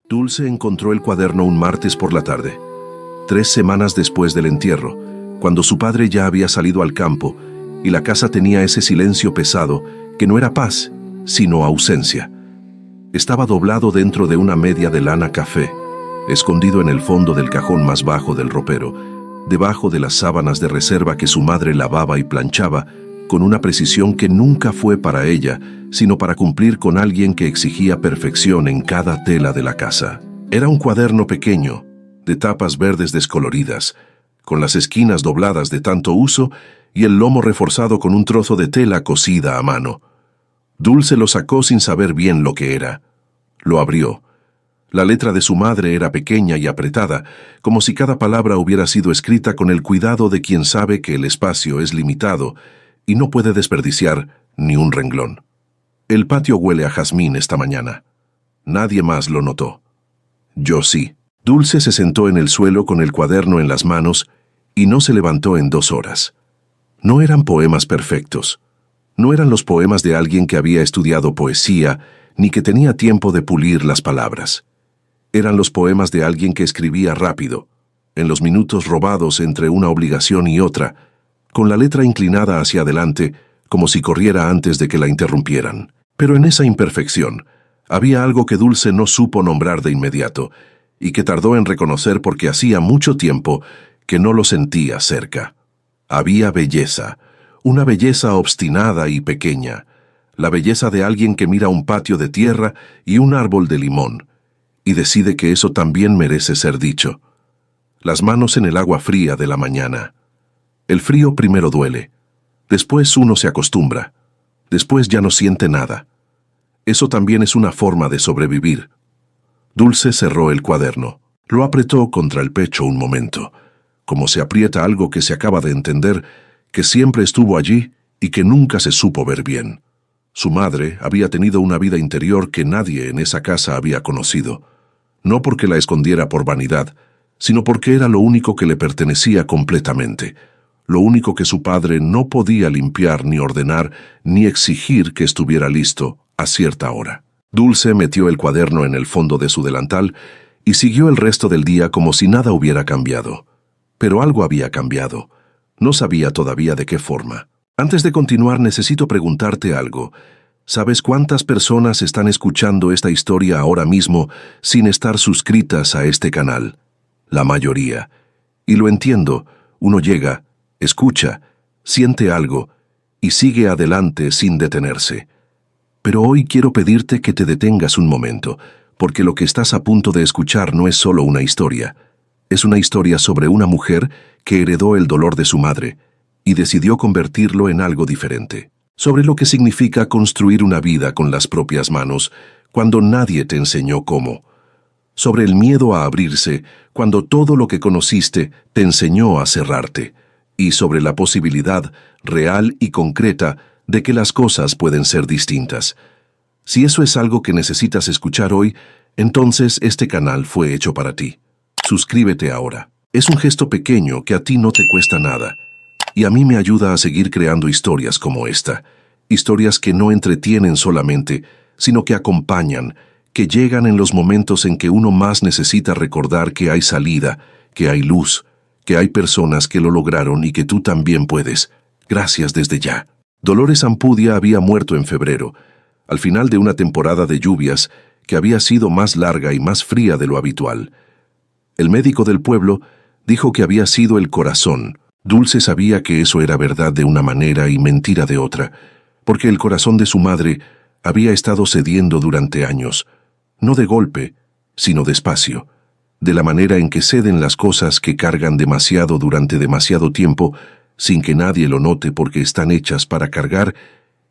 Dulce encontró el cuaderno un martes por la tarde, 3 semanas después del entierro, cuando su padre ya había salido al campo y la casa tenía ese silencio pesado que no era paz, sino ausencia. Estaba doblado dentro de una media de lana café, escondido en el fondo del cajón más bajo del ropero, debajo de las sábanas de reserva que su madre lavaba y planchaba con una precisión que nunca fue para ella, sino para cumplir con alguien que exigía perfección en cada tela de la casa. Era un cuaderno pequeño, de tapas verdes descoloridas, con las esquinas dobladas de tanto uso y el lomo reforzado con un trozo de tela cosida a mano. Dulce lo sacó sin saber bien lo que era. Lo abrió. La letra de su madre era pequeña y apretada, como si cada palabra hubiera sido escrita con el cuidado de quien sabe que el espacio es limitado y no puede desperdiciar ni un renglón. El patio huele a jazmín esta mañana. Nadie más lo notó. Yo sí. Dulce se sentó en el suelo con el cuaderno en las manos y no se levantó en 2 horas. No eran poemas perfectos. No eran los poemas de alguien que había estudiado poesía ni que tenía tiempo de pulir las palabras. Eran los poemas de alguien que escribía rápido, en los minutos robados entre una obligación y otra, con la letra inclinada hacia adelante, como si corriera antes de que la interrumpieran. Pero en esa imperfección había algo que Dulce no supo nombrar de inmediato, y que tardó en reconocer porque hacía mucho tiempo que no lo sentía cerca. Había belleza, una belleza obstinada y pequeña, la belleza de alguien que mira un patio de tierra y un árbol de limón, y decide que eso también merece ser dicho. Las manos en el agua fría de la mañana. El frío primero duele, después uno se acostumbra, después ya no siente nada. Eso también es una forma de sobrevivir. Dulce cerró el cuaderno, lo apretó contra el pecho un momento, como se aprieta algo que se acaba de entender, que siempre estuvo allí y que nunca se supo ver bien. Su madre había tenido una vida interior que nadie en esa casa había conocido, no porque la escondiera por vanidad, sino porque era lo único que le pertenecía completamente, lo único que su padre no podía limpiar ni ordenar ni exigir que estuviera listo a cierta hora. Dulce metió el cuaderno en el fondo de su delantal y siguió el resto del día como si nada hubiera cambiado. Pero algo había cambiado. No sabía todavía de qué forma. Antes de continuar, necesito preguntarte algo. ¿Sabes cuántas personas están escuchando esta historia ahora mismo sin estar suscritas a este canal? La mayoría. Y lo entiendo. Uno llega, escucha, siente algo y sigue adelante sin detenerse. Pero hoy quiero pedirte que te detengas un momento, porque lo que estás a punto de escuchar no es solo una historia. Es una historia sobre una mujer que heredó el dolor de su madre y decidió convertirlo en algo diferente. Sobre lo que significa construir una vida con las propias manos cuando nadie te enseñó cómo. Sobre el miedo a abrirse cuando todo lo que conociste te enseñó a cerrarte. Y sobre la posibilidad real y concreta de que las cosas pueden ser distintas. Si eso es algo que necesitas escuchar hoy, entonces este canal fue hecho para ti. Suscríbete ahora. Es un gesto pequeño que a ti no te cuesta nada, y a mí me ayuda a seguir creando historias como esta. Historias que no entretienen solamente, sino que acompañan, que llegan en los momentos en que uno más necesita recordar que hay salida, que hay luz, que hay personas que lo lograron y que tú también puedes. Gracias desde ya. Dolores Ampudia había muerto en febrero, al final de una temporada de lluvias que había sido más larga y más fría de lo habitual. El médico del pueblo dijo que había sido el corazón. Dulce sabía que eso era verdad de una manera y mentira de otra, porque el corazón de su madre había estado cediendo durante años, no de golpe, sino despacio, de la manera en que ceden las cosas que cargan demasiado durante demasiado tiempo, sin que nadie lo note porque están hechas para cargar,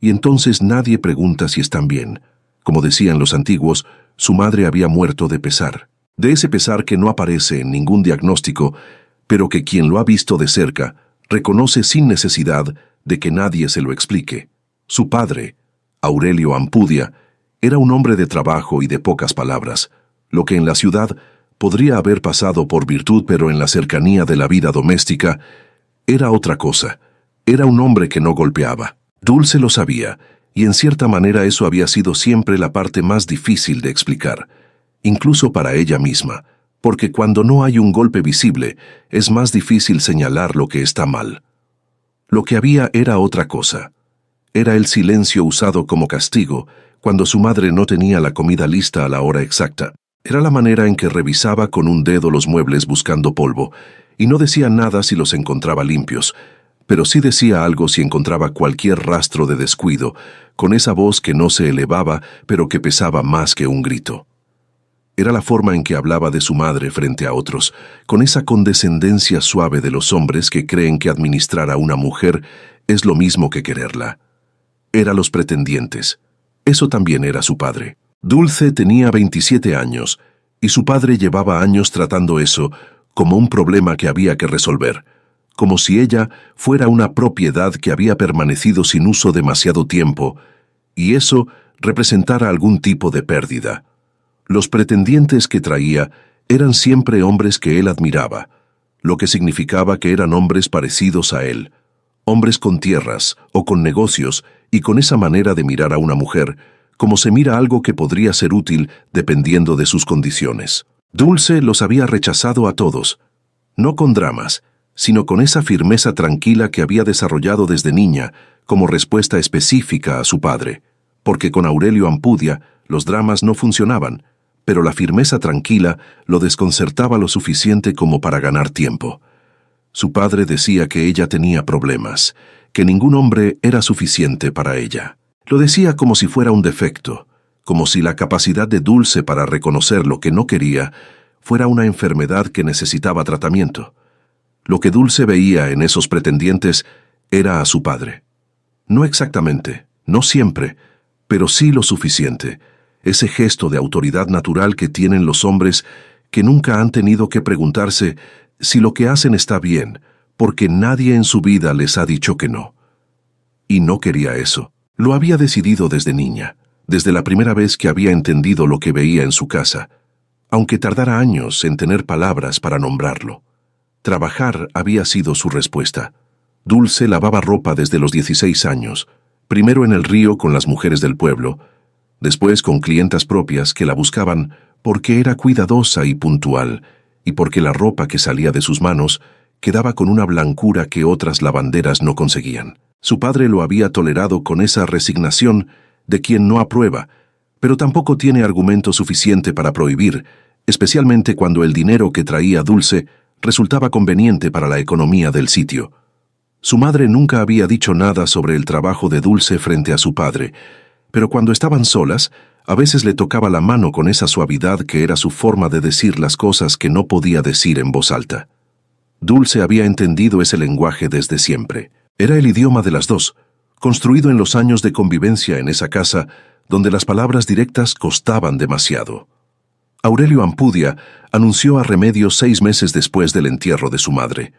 y entonces nadie pregunta si están bien. Como decían los antiguos, su madre había muerto de pesar. De ese pesar que no aparece en ningún diagnóstico, pero que quien lo ha visto de cerca reconoce sin necesidad de que nadie se lo explique. Su padre, Aurelio Ampudia, era un hombre de trabajo y de pocas palabras, lo que en la ciudad podría haber pasado por virtud, pero en la cercanía de la vida doméstica era otra cosa. Era un hombre que no golpeaba. Dulce lo sabía, y en cierta manera eso había sido siempre la parte más difícil de explicar. incluso para ella misma, porque cuando no hay un golpe visible, es más difícil señalar lo que está mal. Lo que había era otra cosa. Era el silencio usado como castigo cuando su madre no tenía la comida lista a la hora exacta. Era la manera en que revisaba con un dedo los muebles buscando polvo, y no decía nada si los encontraba limpios, pero sí decía algo si encontraba cualquier rastro de descuido, con esa voz que no se elevaba, pero que pesaba más que un grito. Era la forma en que hablaba de su madre frente a otros, con esa condescendencia suave de los hombres que creen que administrar a una mujer es lo mismo que quererla. Era los pretendientes. Eso también era su padre. Dulce tenía 27 años, y su padre llevaba años tratando eso como un problema que había que resolver, como si ella fuera una propiedad que había permanecido sin uso demasiado tiempo, y eso representara algún tipo de pérdida. Los pretendientes que traía eran siempre hombres que él admiraba, lo que significaba que eran hombres parecidos a él, hombres con tierras o con negocios y con esa manera de mirar a una mujer, como se mira algo que podría ser útil dependiendo de sus condiciones. Dulce los había rechazado a todos, no con dramas, sino con esa firmeza tranquila que había desarrollado desde niña como respuesta específica a su padre, porque con Aurelio Ampudia los dramas no funcionaban, pero la firmeza tranquila lo desconcertaba lo suficiente como para ganar tiempo. Su padre decía que ella tenía problemas, que ningún hombre era suficiente para ella. Lo decía como si fuera un defecto, como si la capacidad de Dulce para reconocer lo que no quería fuera una enfermedad que necesitaba tratamiento. Lo que Dulce veía en esos pretendientes era a su padre. No exactamente, no siempre, pero sí lo suficiente. Ese gesto de autoridad natural que tienen los hombres que nunca han tenido que preguntarse si lo que hacen está bien, porque nadie en su vida les ha dicho que no. Y no quería eso. Lo había decidido desde niña, desde la primera vez que había entendido lo que veía en su casa, aunque tardara años en tener palabras para nombrarlo. Trabajar había sido su respuesta. Dulce lavaba ropa desde los 16 años, primero en el río con las mujeres del pueblo, después con clientas propias que la buscaban porque era cuidadosa y puntual, y porque la ropa que salía de sus manos quedaba con una blancura que otras lavanderas no conseguían. Su padre lo había tolerado con esa resignación de quien no aprueba, pero tampoco tiene argumento suficiente para prohibir, especialmente cuando el dinero que traía Dulce resultaba conveniente para la economía del sitio. Su madre nunca había dicho nada sobre el trabajo de Dulce frente a su padre, pero cuando estaban solas, a veces le tocaba la mano con esa suavidad que era su forma de decir las cosas que no podía decir en voz alta. Dulce había entendido ese lenguaje desde siempre. Era el idioma de las dos, construido en los años de convivencia en esa casa donde las palabras directas costaban demasiado. Aurelio Ampudia anunció a Remedios 6 meses después del entierro de su madre.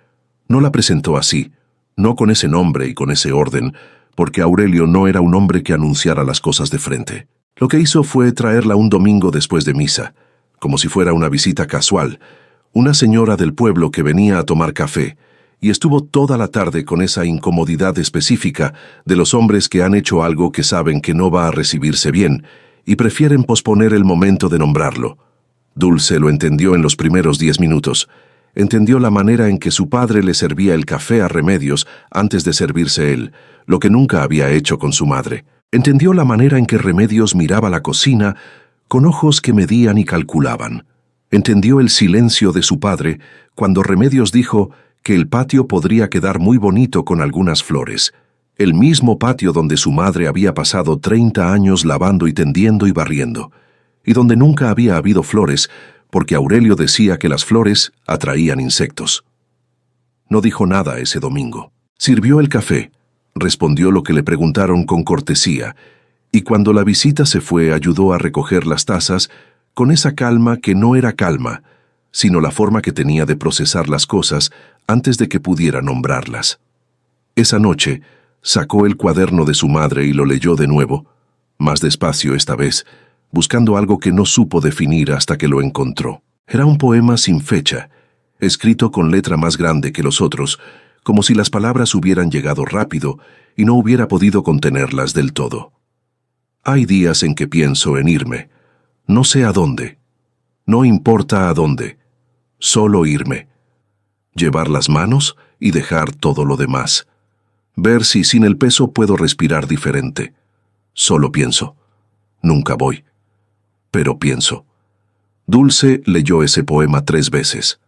No la presentó así, no con ese nombre y con ese orden, porque Aurelio no era un hombre que anunciara las cosas de frente. Lo que hizo fue traerla un domingo después de misa, como si fuera una visita casual, una señora del pueblo que venía a tomar café, y estuvo toda la tarde con esa incomodidad específica de los hombres que han hecho algo que saben que no va a recibirse bien y prefieren posponer el momento de nombrarlo. Dulce lo entendió en los primeros 10 minutos. Entendió la manera en que su padre le servía el café a Remedios antes de servirse él, lo que nunca había hecho con su madre. Entendió la manera en que Remedios miraba la cocina con ojos que medían y calculaban. Entendió el silencio de su padre cuando Remedios dijo que el patio podría quedar muy bonito con algunas flores, el mismo patio donde su madre había pasado 30 años lavando y tendiendo y barriendo, y donde nunca había habido flores, porque Aurelio decía que las flores atraían insectos. No dijo nada ese domingo. Sirvió el café, respondió lo que le preguntaron con cortesía, y cuando la visita se fue ayudó a recoger las tazas con esa calma que no era calma, sino la forma que tenía de procesar las cosas antes de que pudiera nombrarlas. Esa noche sacó el cuaderno de su madre y lo leyó de nuevo, más despacio esta vez, buscando algo que no supo definir hasta que lo encontró. Era un poema sin fecha, escrito con letra más grande que los otros, como si las palabras hubieran llegado rápido y no hubiera podido contenerlas del todo. Hay días en que pienso en irme, no sé a dónde. No importa a dónde, solo irme. Llevar las manos y dejar todo lo demás. Ver si sin el peso puedo respirar diferente. Solo pienso. Nunca voy. Pero pienso. Dulce leyó ese poema 3 veces.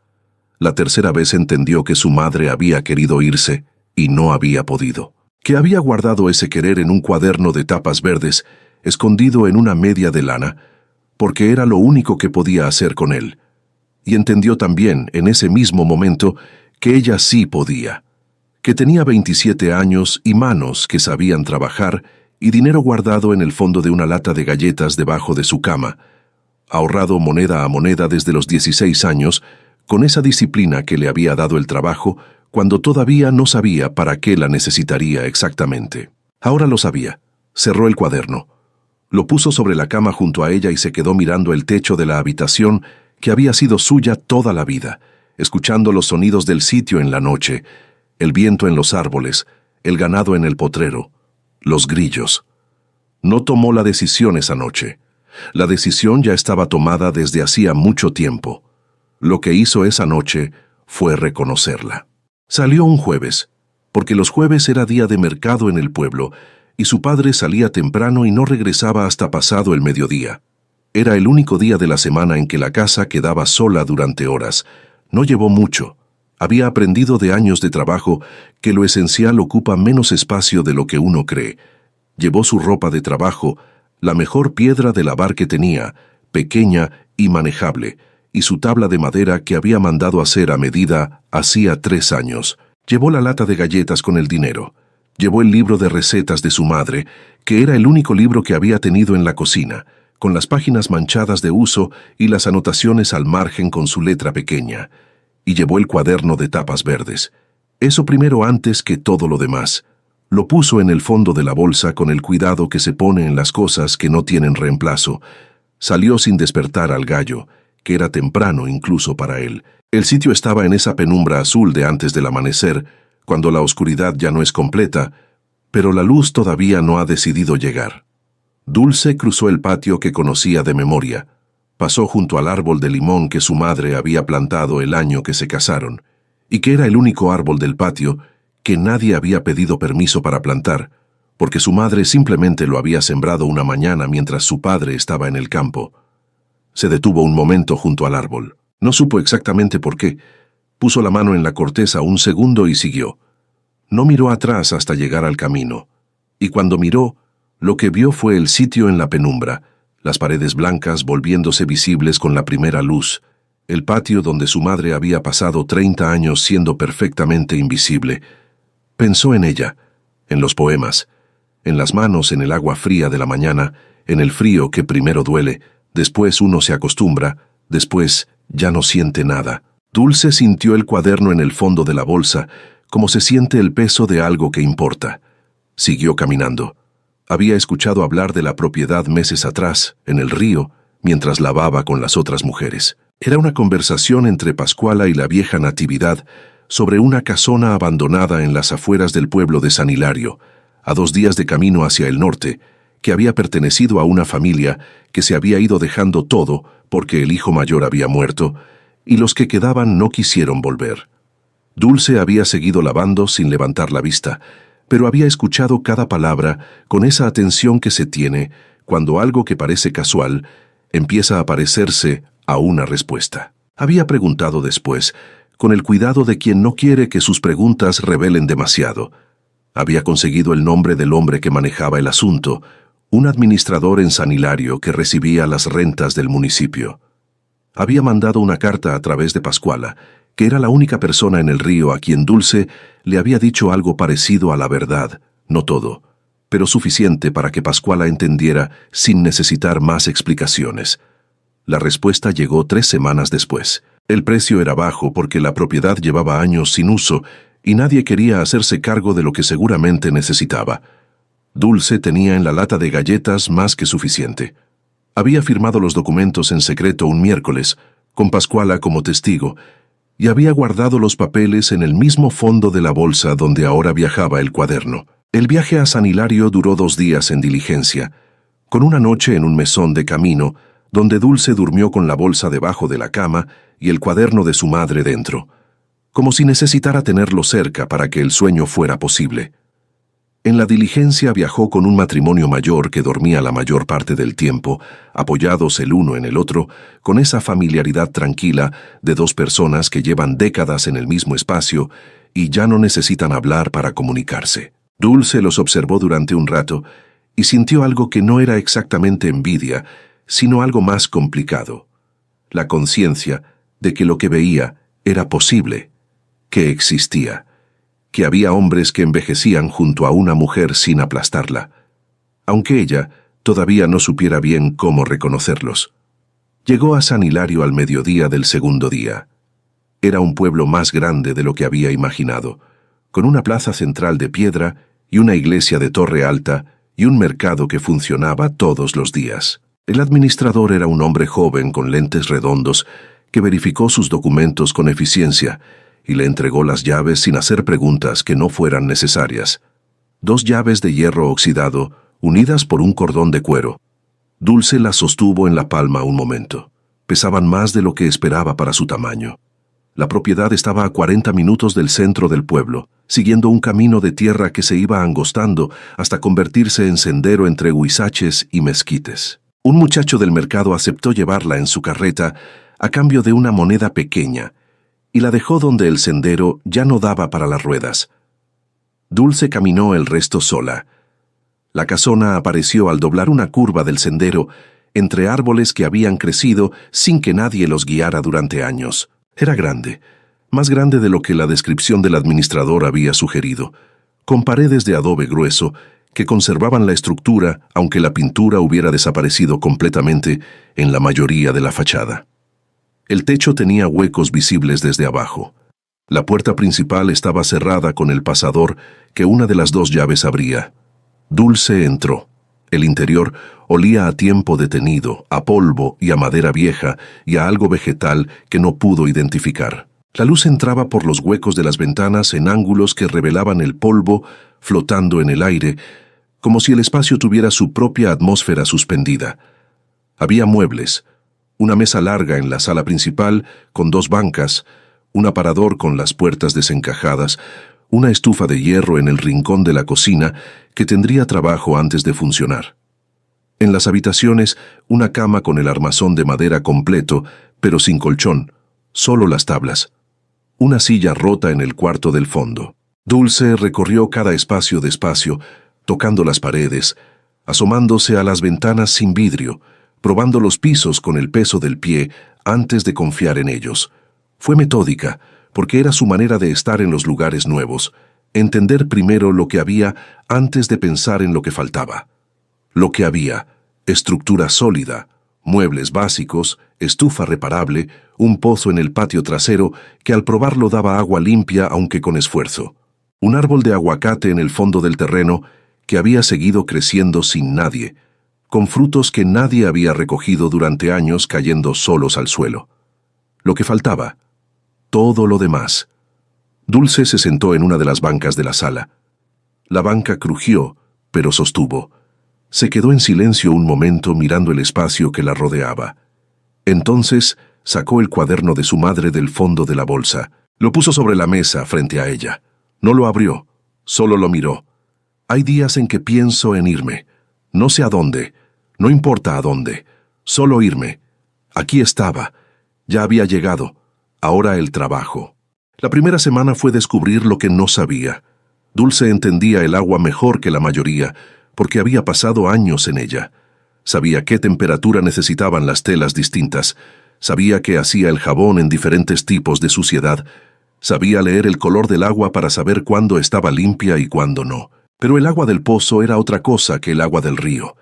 La tercera vez entendió que su madre había querido irse y no había podido. Que había guardado ese querer en un cuaderno de tapas verdes, escondido en una media de lana, porque era lo único que podía hacer con él. Y entendió también, en ese mismo momento, que ella sí podía. Que tenía 27 años y manos que sabían trabajar y dinero guardado en el fondo de una lata de galletas debajo de su cama, ahorrado moneda a moneda desde los 16 años, con esa disciplina que le había dado el trabajo cuando todavía no sabía para qué la necesitaría exactamente. Ahora lo sabía. Cerró el cuaderno. Lo puso sobre la cama junto a ella y se quedó mirando el techo de la habitación que había sido suya toda la vida, escuchando los sonidos del sitio en la noche, el viento en los árboles, el ganado en el potrero, los grillos. No tomó la decisión esa noche. La decisión ya estaba tomada desde hacía mucho tiempo. Lo que hizo esa noche fue reconocerla. Salió un jueves, porque los jueves era día de mercado en el pueblo, y su padre salía temprano y no regresaba hasta pasado el mediodía. Era el único día de la semana en que la casa quedaba sola durante horas. No llevó mucho. Había aprendido de años de trabajo que lo esencial ocupa menos espacio de lo que uno cree. Llevó su ropa de trabajo, la mejor piedra de lavar que tenía, pequeña y manejable, y su tabla de madera que había mandado hacer a medida hacía 3 años. Llevó la lata de galletas con el dinero. Llevó el libro de recetas de su madre, que era el único libro que había tenido en la cocina, con las páginas manchadas de uso y las anotaciones al margen con su letra pequeña. Y llevó el cuaderno de tapas verdes. Eso primero antes que todo lo demás. Lo puso en el fondo de la bolsa con el cuidado que se pone en las cosas que no tienen reemplazo. Salió sin despertar al gallo, que era temprano incluso para él. El sitio estaba en esa penumbra azul de antes del amanecer, cuando la oscuridad ya no es completa, pero la luz todavía no ha decidido llegar. Dulce cruzó el patio que conocía de memoria. Pasó junto al árbol de limón que su madre había plantado el año que se casaron, y que era el único árbol del patio que nadie había pedido permiso para plantar, porque su madre simplemente lo había sembrado una mañana mientras su padre estaba en el campo. Se detuvo un momento junto al árbol. No supo exactamente por qué. Puso la mano en la corteza un segundo y siguió. No miró atrás hasta llegar al camino. Y cuando miró, lo que vio fue el sitio en la penumbra, las paredes blancas volviéndose visibles con la primera luz, el patio donde su madre había pasado 30 años siendo perfectamente invisible. Pensó en ella, en los poemas, en las manos en el agua fría de la mañana, en el frío que primero duele, después uno se acostumbra, después ya no siente nada. Dulce sintió el cuaderno en el fondo de la bolsa, como se siente el peso de algo que importa. Siguió caminando. Había escuchado hablar de la propiedad meses atrás, en el río, mientras lavaba con las otras mujeres. Era una conversación entre Pascuala y la vieja Natividad sobre una casona abandonada en las afueras del pueblo de San Hilario, a 2 días de camino hacia el norte, que había pertenecido a una familia que se había ido dejando todo porque el hijo mayor había muerto, y los que quedaban no quisieron volver. Dulce había seguido lavando sin levantar la vista, pero había escuchado cada palabra con esa atención que se tiene cuando algo que parece casual empieza a parecerse a una respuesta. Había preguntado después, con el cuidado de quien no quiere que sus preguntas revelen demasiado. Había conseguido el nombre del hombre que manejaba el asunto, un administrador en San Hilario que recibía las rentas del municipio. Había mandado una carta a través de Pascuala, que era la única persona en el río a quien Dulce le había dicho algo parecido a la verdad, no todo, pero suficiente para que Pascuala entendiera sin necesitar más explicaciones. La respuesta llegó 3 semanas después. El precio era bajo porque la propiedad llevaba años sin uso y nadie quería hacerse cargo de lo que seguramente necesitaba. Dulce tenía en la lata de galletas más que suficiente. Había firmado los documentos en secreto un miércoles, con Pascuala como testigo, y había guardado los papeles en el mismo fondo de la bolsa donde ahora viajaba el cuaderno. El viaje a San Hilario duró 2 días en diligencia. Con una noche en un mesón de camino, donde Dulce durmió con la bolsa debajo de la cama y el cuaderno de su madre dentro, como si necesitara tenerlo cerca para que el sueño fuera posible. En la diligencia viajó con un matrimonio mayor que dormía la mayor parte del tiempo, apoyados el uno en el otro, con esa familiaridad tranquila de dos personas que llevan décadas en el mismo espacio y ya no necesitan hablar para comunicarse. Dulce los observó durante un rato y sintió algo que no era exactamente envidia, sino algo más complicado: la conciencia de que lo que veía era posible, que existía, que había hombres que envejecían junto a una mujer sin aplastarla, aunque ella todavía no supiera bien cómo reconocerlos. Llegó a San Hilario al mediodía del segundo día. Era un pueblo más grande de lo que había imaginado, con una plaza central de piedra y una iglesia de torre alta y un mercado que funcionaba todos los días. El administrador era un hombre joven con lentes redondos que verificó sus documentos con eficiencia y le entregó las llaves sin hacer preguntas que no fueran necesarias. 2 llaves de hierro oxidado, unidas por un cordón de cuero. Dulce las sostuvo en la palma un momento. Pesaban más de lo que esperaba para su tamaño. La propiedad estaba a 40 minutos del centro del pueblo, siguiendo un camino de tierra que se iba angostando hasta convertirse en sendero entre huizaches y mezquites. Un muchacho del mercado aceptó llevarla en su carreta a cambio de una moneda pequeña, y la dejó donde el sendero ya no daba para las ruedas. Dulce caminó el resto sola. La casona apareció al doblar una curva del sendero entre árboles que habían crecido sin que nadie los guiara durante años. Era grande, más grande de lo que la descripción del administrador había sugerido, con paredes de adobe grueso que conservaban la estructura aunque la pintura hubiera desaparecido completamente en la mayoría de la fachada. El techo tenía huecos visibles desde abajo. La puerta principal estaba cerrada con el pasador que una de las 2 llaves abría. Dulce entró. El interior olía a tiempo detenido, a polvo y a madera vieja y a algo vegetal que no pudo identificar. La luz entraba por los huecos de las ventanas en ángulos que revelaban el polvo flotando en el aire, como si el espacio tuviera su propia atmósfera suspendida. Había muebles, una mesa larga en la sala principal con 2 bancas, un aparador con las puertas desencajadas, una estufa de hierro en el rincón de la cocina que tendría trabajo antes de funcionar. En las habitaciones, una cama con el armazón de madera completo, pero sin colchón, solo las tablas. Una silla rota en el cuarto del fondo. Dulce recorrió cada espacio despacio, tocando las paredes, asomándose a las ventanas sin vidrio, probando los pisos con el peso del pie antes de confiar en ellos. Fue metódica, porque era su manera de estar en los lugares nuevos, entender primero lo que había antes de pensar en lo que faltaba. Lo que había: estructura sólida, muebles básicos, estufa reparable, un pozo en el patio trasero que al probarlo daba agua limpia aunque con esfuerzo. Un árbol de aguacate en el fondo del terreno que había seguido creciendo sin nadie, con frutos que nadie había recogido durante años cayendo solos al suelo. Lo que faltaba: todo lo demás. Dulce se sentó en una de las bancas de la sala. La banca crujió, pero sostuvo. Se quedó en silencio un momento mirando el espacio que la rodeaba. Entonces sacó el cuaderno de su madre del fondo de la bolsa. Lo puso sobre la mesa frente a ella. No lo abrió, solo lo miró. Hay días en que pienso en irme. No sé a dónde, no importa a dónde, solo irme. Aquí estaba, ya había llegado, ahora el trabajo. La primera semana fue descubrir lo que no sabía. Dulce entendía el agua mejor que la mayoría, porque había pasado años en ella. Sabía qué temperatura necesitaban las telas distintas, sabía qué hacía el jabón en diferentes tipos de suciedad, sabía leer el color del agua para saber cuándo estaba limpia y cuándo no. Pero el agua del pozo era otra cosa que el agua del río.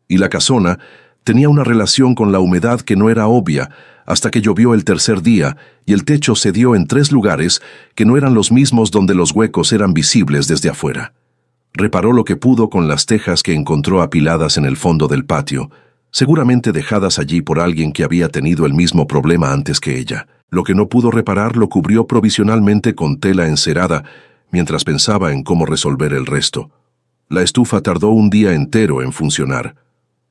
Y la casona tenía una relación con la humedad que no era obvia hasta que llovió el tercer día y el techo cedió en 3 lugares que no eran los mismos donde los huecos eran visibles desde afuera. Reparó lo que pudo con las tejas que encontró apiladas en el fondo del patio, seguramente dejadas allí por alguien que había tenido el mismo problema antes que ella. Lo que no pudo reparar lo cubrió provisionalmente con tela encerada, mientras pensaba en cómo resolver el resto. La estufa tardó un día entero en funcionar.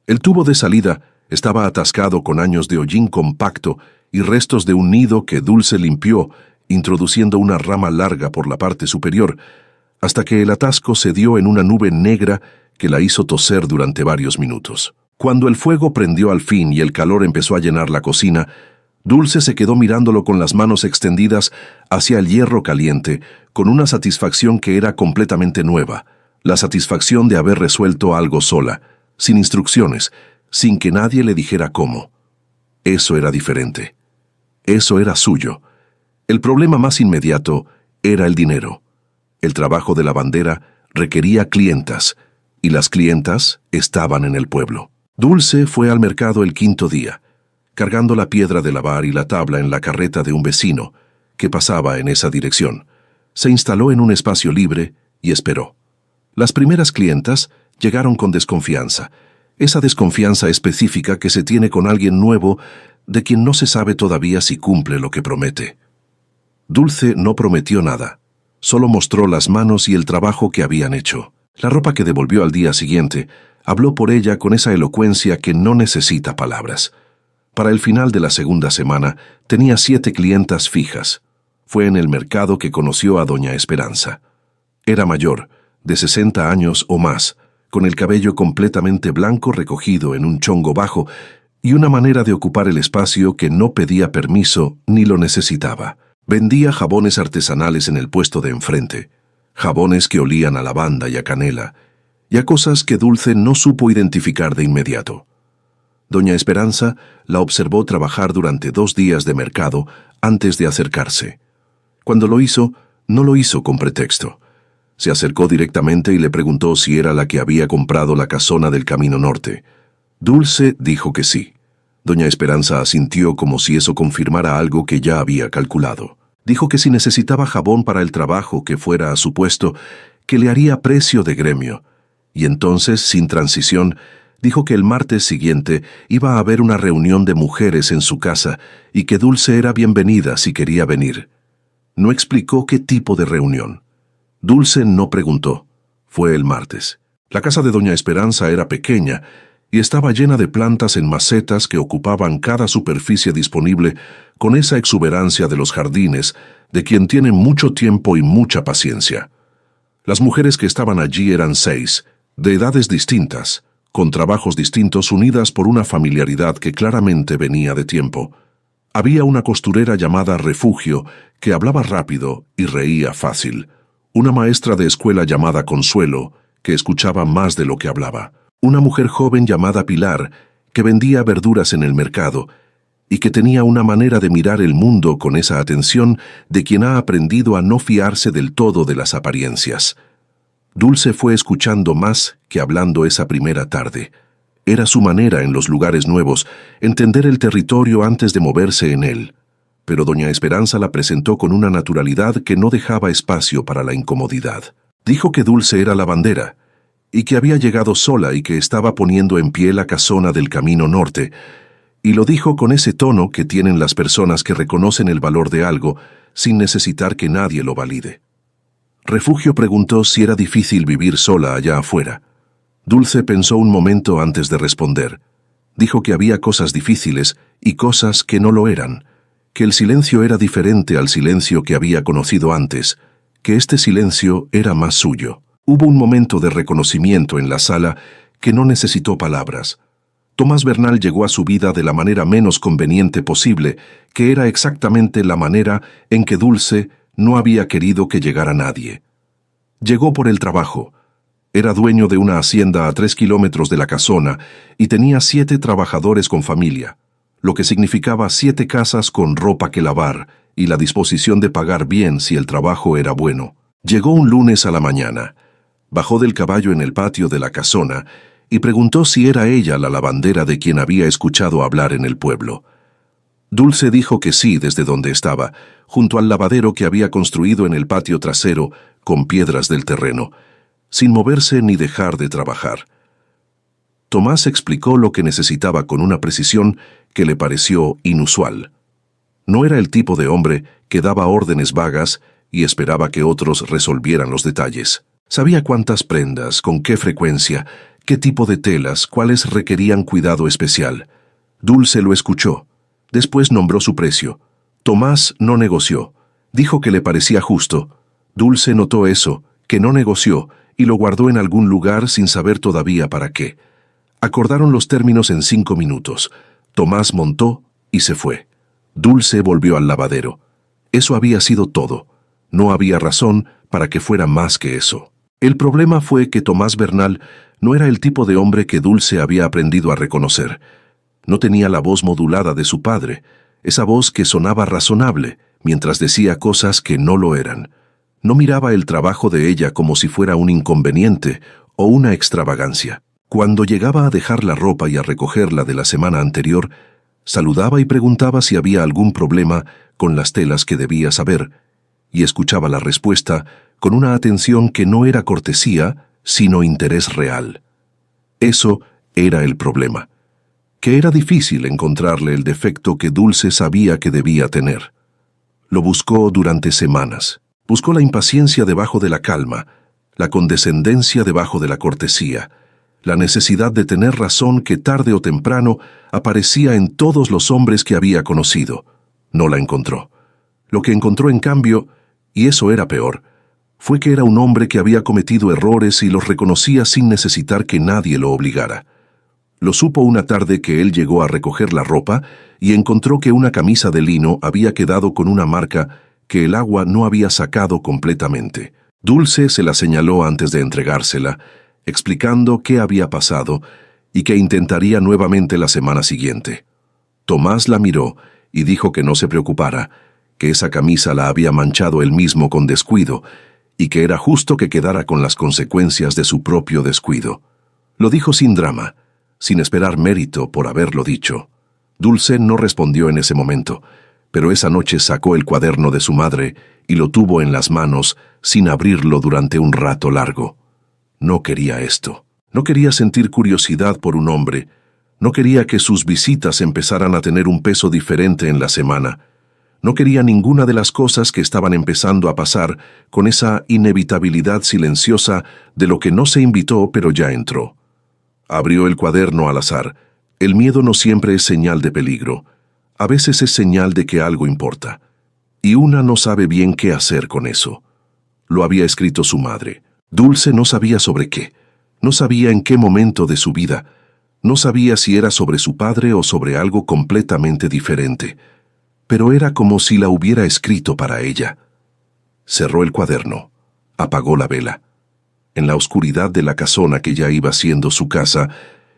El tubo de salida Estaba atascado con años de hollín compacto y restos de un nido que Dulce limpió, introduciendo una rama larga por la parte superior, hasta que el atasco se dio en una nube negra que la hizo toser durante varios minutos. Cuando el fuego prendió al fin y el calor empezó a llenar la cocina, Dulce se quedó mirándolo con las manos extendidas hacia el hierro caliente, con una satisfacción que era completamente nueva, la satisfacción de haber resuelto algo sola, sin instrucciones, sin que nadie le dijera cómo. Eso era diferente. Eso era suyo. El problema más inmediato era el dinero. El trabajo de lavandera requería clientas, y las clientas estaban en el pueblo. Dulce fue al mercado el quinto día, cargando la piedra de lavar y la tabla en la carreta de un vecino que pasaba en esa dirección. Se instaló en un espacio libre y esperó. Las primeras clientas llegaron con desconfianza, esa desconfianza específica que se tiene con alguien nuevo de quien no se sabe todavía si cumple lo que promete. Dulce no prometió nada, solo mostró las manos y el trabajo que habían hecho. La ropa que devolvió al día siguiente habló por ella con esa elocuencia que no necesita palabras. Para el final de la segunda semana tenía 7 clientas fijas. Fue en el mercado que conoció a doña Esperanza. Era mayor, de 60 años o más, con el cabello completamente blanco recogido en un chongo bajo y una manera de ocupar el espacio que no pedía permiso ni lo necesitaba. Vendía jabones artesanales en el puesto de enfrente, jabones que olían a lavanda y a canela, y a cosas que Dulce no supo identificar de inmediato. Doña Esperanza la observó trabajar durante 2 días de mercado antes de acercarse. Cuando lo hizo, no lo hizo con pretexto. Se acercó directamente y le preguntó si era la que había comprado la casona del Camino Norte. Dulce dijo que sí. Doña Esperanza asintió como si eso confirmara algo que ya había calculado. Dijo que si necesitaba jabón para el trabajo que fuera a su puesto, que le haría precio de gremio. Y entonces, sin transición, dijo que el martes siguiente iba a haber una reunión de mujeres en su casa y que Dulce era bienvenida si quería venir. No explicó qué tipo de reunión. Dulce no preguntó. Fue el martes. La casa de doña Esperanza era pequeña y estaba llena de plantas en macetas que ocupaban cada superficie disponible con esa exuberancia de los jardines de quien tiene mucho tiempo y mucha paciencia. Las mujeres que estaban allí eran 6, de edades distintas, con trabajos distintos unidas por una familiaridad que claramente venía de tiempo. Había una costurera llamada Refugio que hablaba rápido y reía fácil, una maestra de escuela llamada Consuelo que escuchaba más de lo que hablaba, una mujer joven llamada Pilar que vendía verduras en el mercado y que tenía una manera de mirar el mundo con esa atención de quien ha aprendido a no fiarse del todo de las apariencias. Dulce fue escuchando más que hablando esa primera tarde. Era su manera en los lugares nuevos, entender el territorio antes de moverse en él. Pero doña Esperanza la presentó con una naturalidad que no dejaba espacio para la incomodidad. Dijo que Dulce era lavandera, y que había llegado sola y que estaba poniendo en pie la casona del Camino Norte, y lo dijo con ese tono que tienen las personas que reconocen el valor de algo sin necesitar que nadie lo valide. Refugio preguntó si era difícil vivir sola allá afuera. Dulce pensó un momento antes de responder. Dijo que había cosas difíciles y cosas que no lo eran, que el silencio era diferente al silencio que había conocido antes, que este silencio era más suyo. Hubo un momento de reconocimiento en la sala que no necesitó palabras. Tomás Bernal llegó a su vida de la manera menos conveniente posible, que era exactamente la manera en que Dulce no había querido que llegara nadie. Llegó por el trabajo. Era dueño de una hacienda a 3 kilómetros de la casona y tenía 7 trabajadores con familia, lo que significaba 7 casas con ropa que lavar y la disposición de pagar bien si el trabajo era bueno. Llegó un lunes a la mañana. Bajó del caballo en el patio de la casona y preguntó si era ella la lavandera de quien había escuchado hablar en el pueblo. Dulce dijo que sí desde donde estaba, junto al lavadero que había construido en el patio trasero con piedras del terreno, sin moverse ni dejar de trabajar. Tomás explicó lo que necesitaba con una precisión que le pareció inusual. No era el tipo de hombre que daba órdenes vagas y esperaba que otros resolvieran los detalles. Sabía cuántas prendas, con qué frecuencia, qué tipo de telas, cuáles requerían cuidado especial. Dulce lo escuchó. Después nombró su precio. Tomás no negoció. Dijo que le parecía justo. Dulce notó eso, que no negoció, y lo guardó en algún lugar sin saber todavía para qué. Acordaron los términos en 5 minutos. Tomás montó y se fue. Dulce volvió al lavadero. Eso había sido todo. No había razón para que fuera más que eso. El problema fue que Tomás Bernal no era el tipo de hombre que Dulce había aprendido a reconocer. No tenía la voz modulada de su padre, esa voz que sonaba razonable, mientras decía cosas que no lo eran. No miraba el trabajo de ella como si fuera un inconveniente o una extravagancia. Cuando llegaba a dejar la ropa y a recogerla de la semana anterior, saludaba y preguntaba si había algún problema con las telas que debía saber, y escuchaba la respuesta con una atención que no era cortesía, sino interés real. Eso era el problema, que era difícil encontrarle el defecto que Dulce sabía que debía tener. Lo buscó durante semanas. Buscó la impaciencia debajo de la calma, la condescendencia debajo de la cortesía, la necesidad de tener razón que tarde o temprano aparecía en todos los hombres que había conocido. No la encontró. Lo que encontró, en cambio, y eso era peor, fue que era un hombre que había cometido errores y los reconocía sin necesitar que nadie lo obligara. Lo supo una tarde que él llegó a recoger la ropa y encontró que una camisa de lino había quedado con una marca que el agua no había sacado completamente. Dulce se la señaló antes de entregársela, explicando qué había pasado y que intentaría nuevamente la semana siguiente. Tomás la miró y dijo que no se preocupara, que esa camisa la había manchado él mismo con descuido y que era justo que quedara con las consecuencias de su propio descuido. Lo dijo sin drama, sin esperar mérito por haberlo dicho. Dulce no respondió en ese momento, pero esa noche sacó el cuaderno de su madre y lo tuvo en las manos sin abrirlo durante un rato largo. No quería esto. No quería sentir curiosidad por un hombre. No quería que sus visitas empezaran a tener un peso diferente en la semana. No quería ninguna de las cosas que estaban empezando a pasar con esa inevitabilidad silenciosa de lo que no se invitó pero ya entró. Abrió el cuaderno al azar. El miedo no siempre es señal de peligro. A veces es señal de que algo importa. Y una no sabe bien qué hacer con eso. Lo había escrito su madre. Dulce no sabía sobre qué. No sabía en qué momento de su vida. No sabía si era sobre su padre o sobre algo completamente diferente. Pero era como si la hubiera escrito para ella. Cerró el cuaderno. Apagó la vela. En la oscuridad de la casona que ya iba siendo su casa,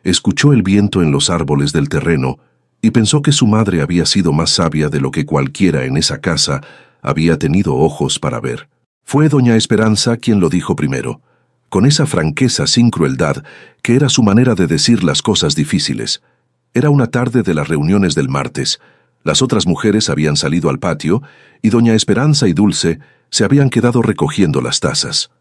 escuchó el viento en los árboles del terreno y pensó que su madre había sido más sabia de lo que cualquiera en esa casa había tenido ojos para ver. Fue doña Esperanza quien lo dijo primero, con esa franqueza sin crueldad que era su manera de decir las cosas difíciles. Era una tarde de las reuniones del martes. Las otras mujeres habían salido al patio y doña Esperanza y Dulce se habían quedado recogiendo las tazas.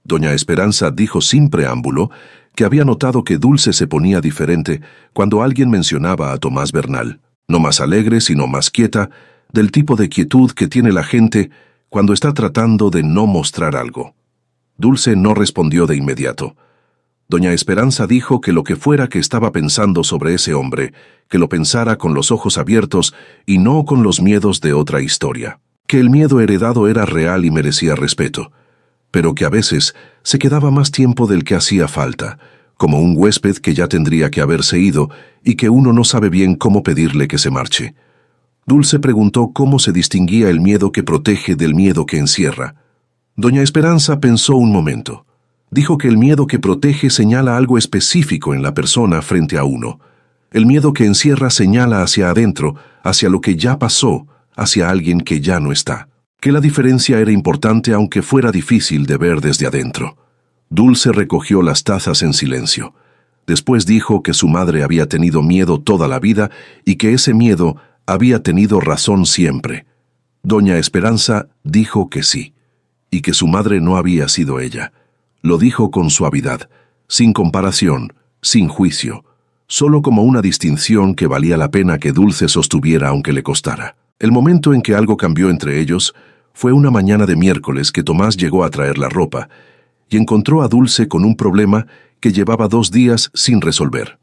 Doña Esperanza dijo sin preámbulo que había notado que Dulce se ponía diferente cuando alguien mencionaba a Tomás Bernal, no más alegre sino más quieta, del tipo de quietud que tiene la gente cuando está tratando de no mostrar algo. Dulce no respondió de inmediato. Doña Esperanza dijo que lo que fuera que estaba pensando sobre ese hombre, que lo pensara con los ojos abiertos y no con los miedos de otra historia, que el miedo heredado era real y merecía respeto, pero que a veces se quedaba más tiempo del que hacía falta, como un huésped que ya tendría que haberse ido y que uno no sabe bien cómo pedirle que se marche. Dulce preguntó cómo se distinguía el miedo que protege del miedo que encierra. Doña Esperanza pensó un momento. Dijo que el miedo que protege señala algo específico en la persona frente a uno. El miedo que encierra señala hacia adentro, hacia lo que ya pasó, hacia alguien que ya no está. Que la diferencia era importante aunque fuera difícil de ver desde adentro. Dulce recogió las tazas en silencio. Después dijo que su madre había tenido miedo toda la vida y que ese miedo había tenido razón siempre. Doña Esperanza dijo que sí, y que su madre no había sido ella. Lo dijo con suavidad, sin comparación, sin juicio, solo como una distinción que valía la pena que Dulce sostuviera aunque le costara. El momento en que algo cambió entre ellos fue una mañana de miércoles que Tomás llegó a traer la ropa y encontró a Dulce con un problema que llevaba 2 días sin resolver.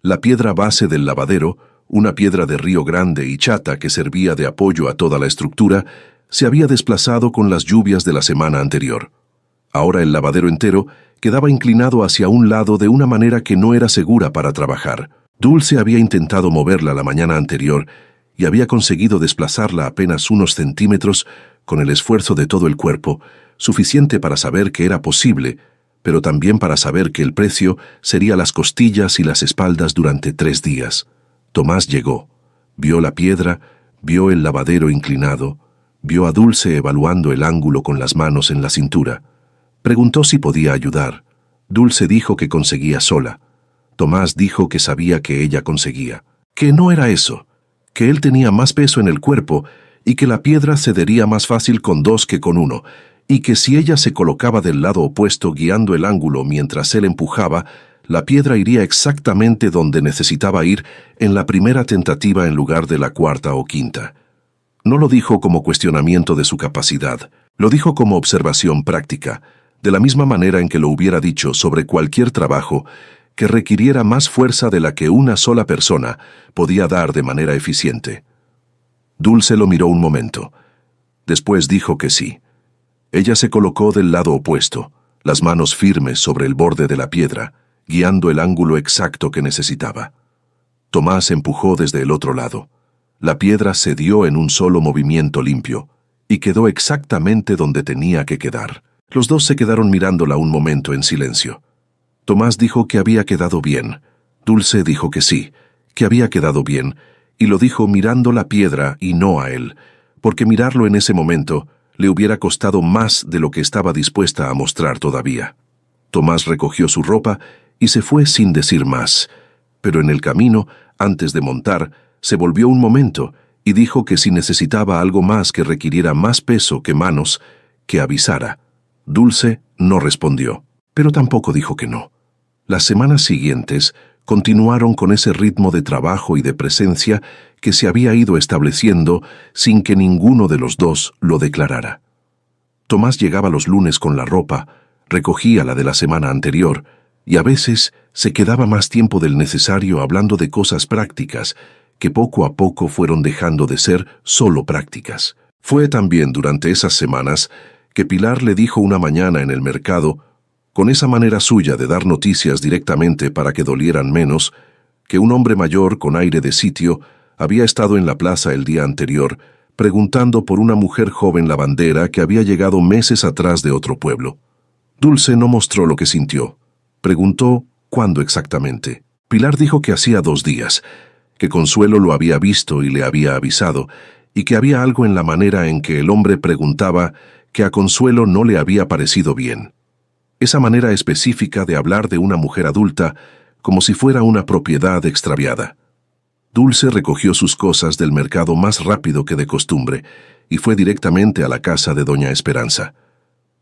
La piedra base del lavadero, una piedra de Río Grande y chata que servía de apoyo a toda la estructura, se había desplazado con las lluvias de la semana anterior. Ahora el lavadero entero quedaba inclinado hacia un lado de una manera que no era segura para trabajar. Dulce había intentado moverla la mañana anterior y había conseguido desplazarla apenas unos centímetros con el esfuerzo de todo el cuerpo, suficiente para saber que era posible, pero también para saber que el precio sería las costillas y las espaldas durante 3 días. Tomás llegó, vio la piedra, vio el lavadero inclinado, vio a Dulce evaluando el ángulo con las manos en la cintura. Preguntó si podía ayudar. Dulce dijo que conseguía sola. Tomás dijo que sabía que ella conseguía. Que no era eso, que él tenía más peso en el cuerpo y que la piedra cedería más fácil con 2 que con 1, y que si ella se colocaba del lado opuesto guiando el ángulo mientras él empujaba, la piedra iría exactamente donde necesitaba ir en la primera tentativa en lugar de la cuarta o quinta. No lo dijo como cuestionamiento de su capacidad, lo dijo como observación práctica, de la misma manera en que lo hubiera dicho sobre cualquier trabajo que requiriera más fuerza de la que una sola persona podía dar de manera eficiente. Dulce lo miró un momento. Después dijo que sí. Ella se colocó del lado opuesto, las manos firmes sobre el borde de la piedra, guiando el ángulo exacto que necesitaba. Tomás empujó desde el otro lado. La piedra cedió en un solo movimiento limpio y quedó exactamente donde tenía que quedar. Los dos se quedaron mirándola un momento en silencio. Tomás dijo que había quedado bien. Dulce dijo que sí, que había quedado bien, y lo dijo mirando la piedra y no a él, porque mirarlo en ese momento le hubiera costado más de lo que estaba dispuesta a mostrar todavía. Tomás recogió su ropa y se fue sin decir más, pero en el camino, antes de montar, se volvió un momento y dijo que si necesitaba algo más que requiriera más peso que manos, que avisara. Dulce no respondió, pero tampoco dijo que no. Las semanas siguientes continuaron con ese ritmo de trabajo y de presencia que se había ido estableciendo sin que ninguno de los dos lo declarara. Tomás llegaba los lunes con la ropa, recogía la de la semana anterior, y a veces se quedaba más tiempo del necesario hablando de cosas prácticas, que poco a poco fueron dejando de ser solo prácticas. Fue también durante esas semanas que Pilar le dijo una mañana en el mercado, con esa manera suya de dar noticias directamente para que dolieran menos, que un hombre mayor con aire de sitio había estado en la plaza el día anterior, preguntando por una mujer joven lavandera que había llegado meses atrás de otro pueblo. Dulce no mostró lo que sintió. Preguntó cuándo exactamente. Pilar dijo que hacía 2 días, que Consuelo lo había visto y le había avisado, y que había algo en la manera en que el hombre preguntaba que a Consuelo no le había parecido bien. Esa manera específica de hablar de una mujer adulta como si fuera una propiedad extraviada. Dulce recogió sus cosas del mercado más rápido que de costumbre y fue directamente a la casa de Doña Esperanza.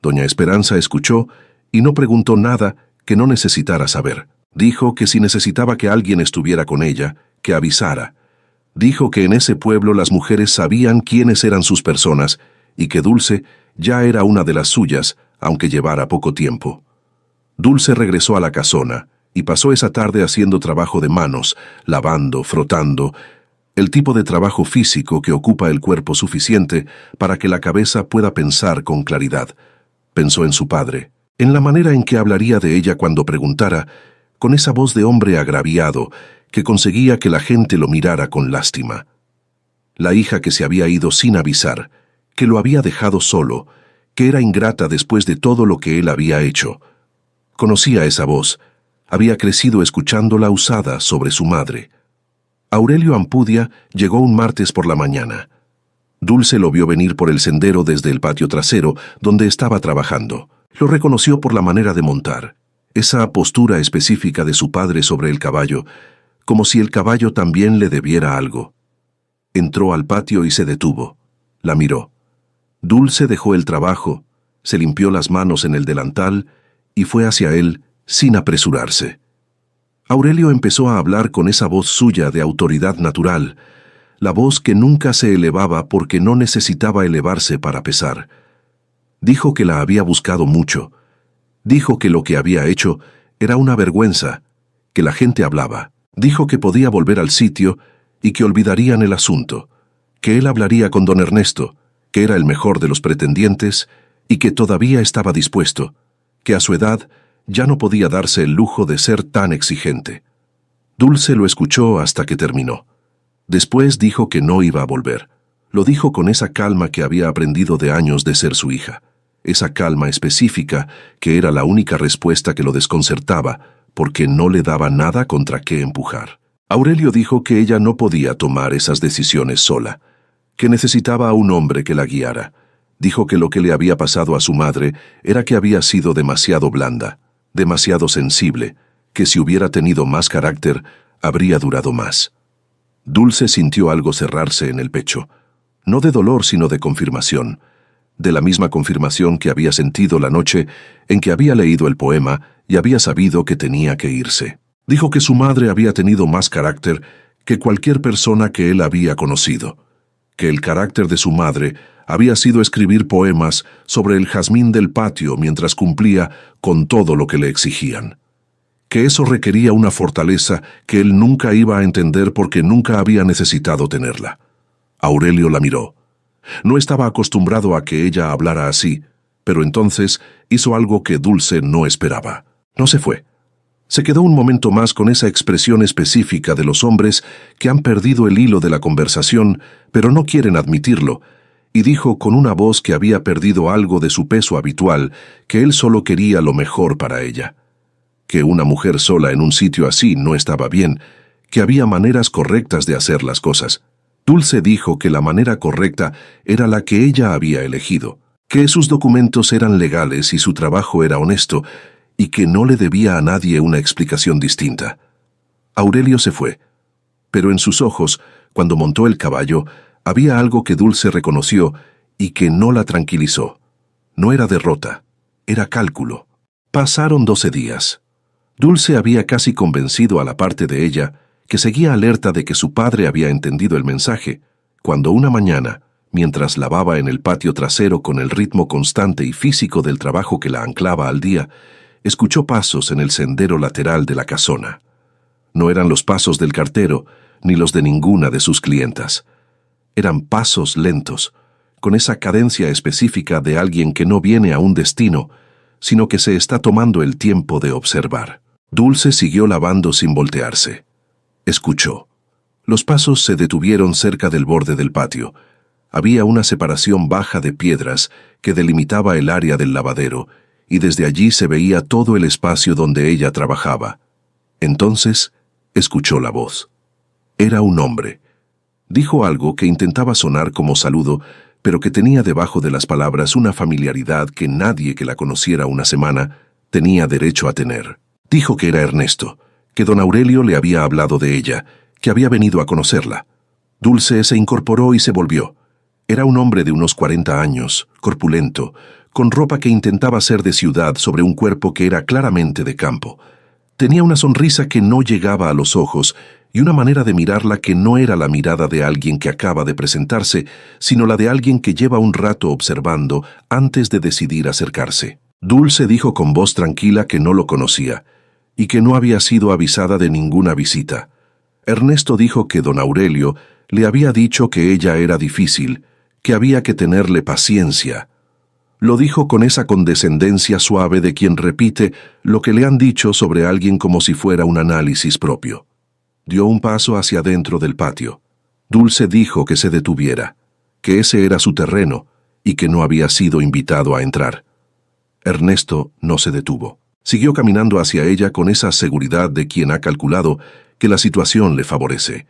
Doña Esperanza escuchó y no preguntó nada que no necesitara saber. Dijo que si necesitaba que alguien estuviera con ella, que avisara. Dijo que en ese pueblo las mujeres sabían quiénes eran sus personas y que Dulce ya era una de las suyas, aunque llevara poco tiempo. Dulce regresó a la casona y pasó esa tarde haciendo trabajo de manos, lavando, frotando, el tipo de trabajo físico que ocupa el cuerpo suficiente para que la cabeza pueda pensar con claridad. Pensó en su padre, en la manera en que hablaría de ella cuando preguntara, con esa voz de hombre agraviado que conseguía que la gente lo mirara con lástima. La hija que se había ido sin avisar, que lo había dejado solo, que era ingrata después de todo lo que él había hecho. Conocía esa voz, había crecido escuchándola usada sobre su madre. Aurelio Ampudia llegó un martes por la mañana. Dulce lo vio venir por el sendero desde el patio trasero, donde estaba trabajando. Lo reconoció por la manera de montar, esa postura específica de su padre sobre el caballo, como si el caballo también le debiera algo. Entró al patio y se detuvo. La miró. Dulce dejó el trabajo, se limpió las manos en el delantal y fue hacia él sin apresurarse. Aurelio empezó a hablar con esa voz suya de autoridad natural, la voz que nunca se elevaba porque no necesitaba elevarse para pesar. Dijo que la había buscado mucho. Dijo que lo que había hecho era una vergüenza, que la gente hablaba. Dijo que podía volver al sitio y que olvidarían el asunto, que él hablaría con don Ernesto, que era el mejor de los pretendientes y que todavía estaba dispuesto, que a su edad ya no podía darse el lujo de ser tan exigente. Dulce lo escuchó hasta que terminó. Después dijo que no iba a volver. Lo dijo con esa calma que había aprendido de años de ser su hija, esa calma específica que era la única respuesta que lo desconcertaba, porque no le daba nada contra qué empujar. Aurelio dijo que ella no podía tomar esas decisiones sola, que necesitaba a un hombre que la guiara. Dijo que lo que le había pasado a su madre era que había sido demasiado blanda, demasiado sensible, que si hubiera tenido más carácter, habría durado más. Dulce sintió algo cerrarse en el pecho, no de dolor sino de confirmación, de la misma confirmación que había sentido la noche en que había leído el poema y había sabido que tenía que irse. Dijo que su madre había tenido más carácter que cualquier persona que él había conocido, que el carácter de su madre había sido escribir poemas sobre el jazmín del patio mientras cumplía con todo lo que le exigían, que eso requería una fortaleza que él nunca iba a entender porque nunca había necesitado tenerla. Aurelio la miró. No estaba acostumbrado a que ella hablara así, pero entonces hizo algo que Dulce no esperaba. No se fue. Se quedó un momento más con esa expresión específica de los hombres que han perdido el hilo de la conversación, pero no quieren admitirlo, y dijo con una voz que había perdido algo de su peso habitual, que él solo quería lo mejor para ella, que una mujer sola en un sitio así no estaba bien, que había maneras correctas de hacer las cosas. Dulce dijo que la manera correcta era la que ella había elegido, que sus documentos eran legales y su trabajo era honesto, y que no le debía a nadie una explicación distinta. Aurelio se fue, pero en sus ojos, cuando montó el caballo, había algo que Dulce reconoció y que no la tranquilizó. No era derrota, era cálculo. Pasaron 12 días. Dulce había casi convencido a la parte de ella que seguía alerta de que su padre había entendido el mensaje, cuando una mañana, mientras lavaba en el patio trasero con el ritmo constante y físico del trabajo que la anclaba al día, escuchó pasos en el sendero lateral de la casona. No eran los pasos del cartero, ni los de ninguna de sus clientas. Eran pasos lentos, con esa cadencia específica de alguien que no viene a un destino, sino que se está tomando el tiempo de observar. Dulce siguió lavando sin voltearse. Escuchó. Los pasos se detuvieron cerca del borde del patio. Había una separación baja de piedras que delimitaba el área del lavadero, y desde allí se veía todo el espacio donde ella trabajaba. Entonces, escuchó la voz. Era un hombre. Dijo algo que intentaba sonar como saludo, pero que tenía debajo de las palabras una familiaridad que nadie que la conociera una semana tenía derecho a tener. Dijo que era Ernesto, que don Aurelio le había hablado de ella, que había venido a conocerla. Dulce se incorporó y se volvió. Era un hombre de unos 40 años, corpulento, con ropa que intentaba ser de ciudad sobre un cuerpo que era claramente de campo. Tenía una sonrisa que no llegaba a los ojos y una manera de mirarla que no era la mirada de alguien que acaba de presentarse, sino la de alguien que lleva un rato observando antes de decidir acercarse. Dulce dijo con voz tranquila que no lo conocía y que no había sido avisada de ninguna visita. Ernesto dijo que don Aurelio le había dicho que ella era difícil, que había que tenerle paciencia. Lo dijo con esa condescendencia suave de quien repite lo que le han dicho sobre alguien como si fuera un análisis propio. Dio un paso hacia adentro del patio. Dulce dijo que se detuviera, que ese era su terreno y que no había sido invitado a entrar. Ernesto no se detuvo. Siguió caminando hacia ella con esa seguridad de quien ha calculado que la situación le favorece,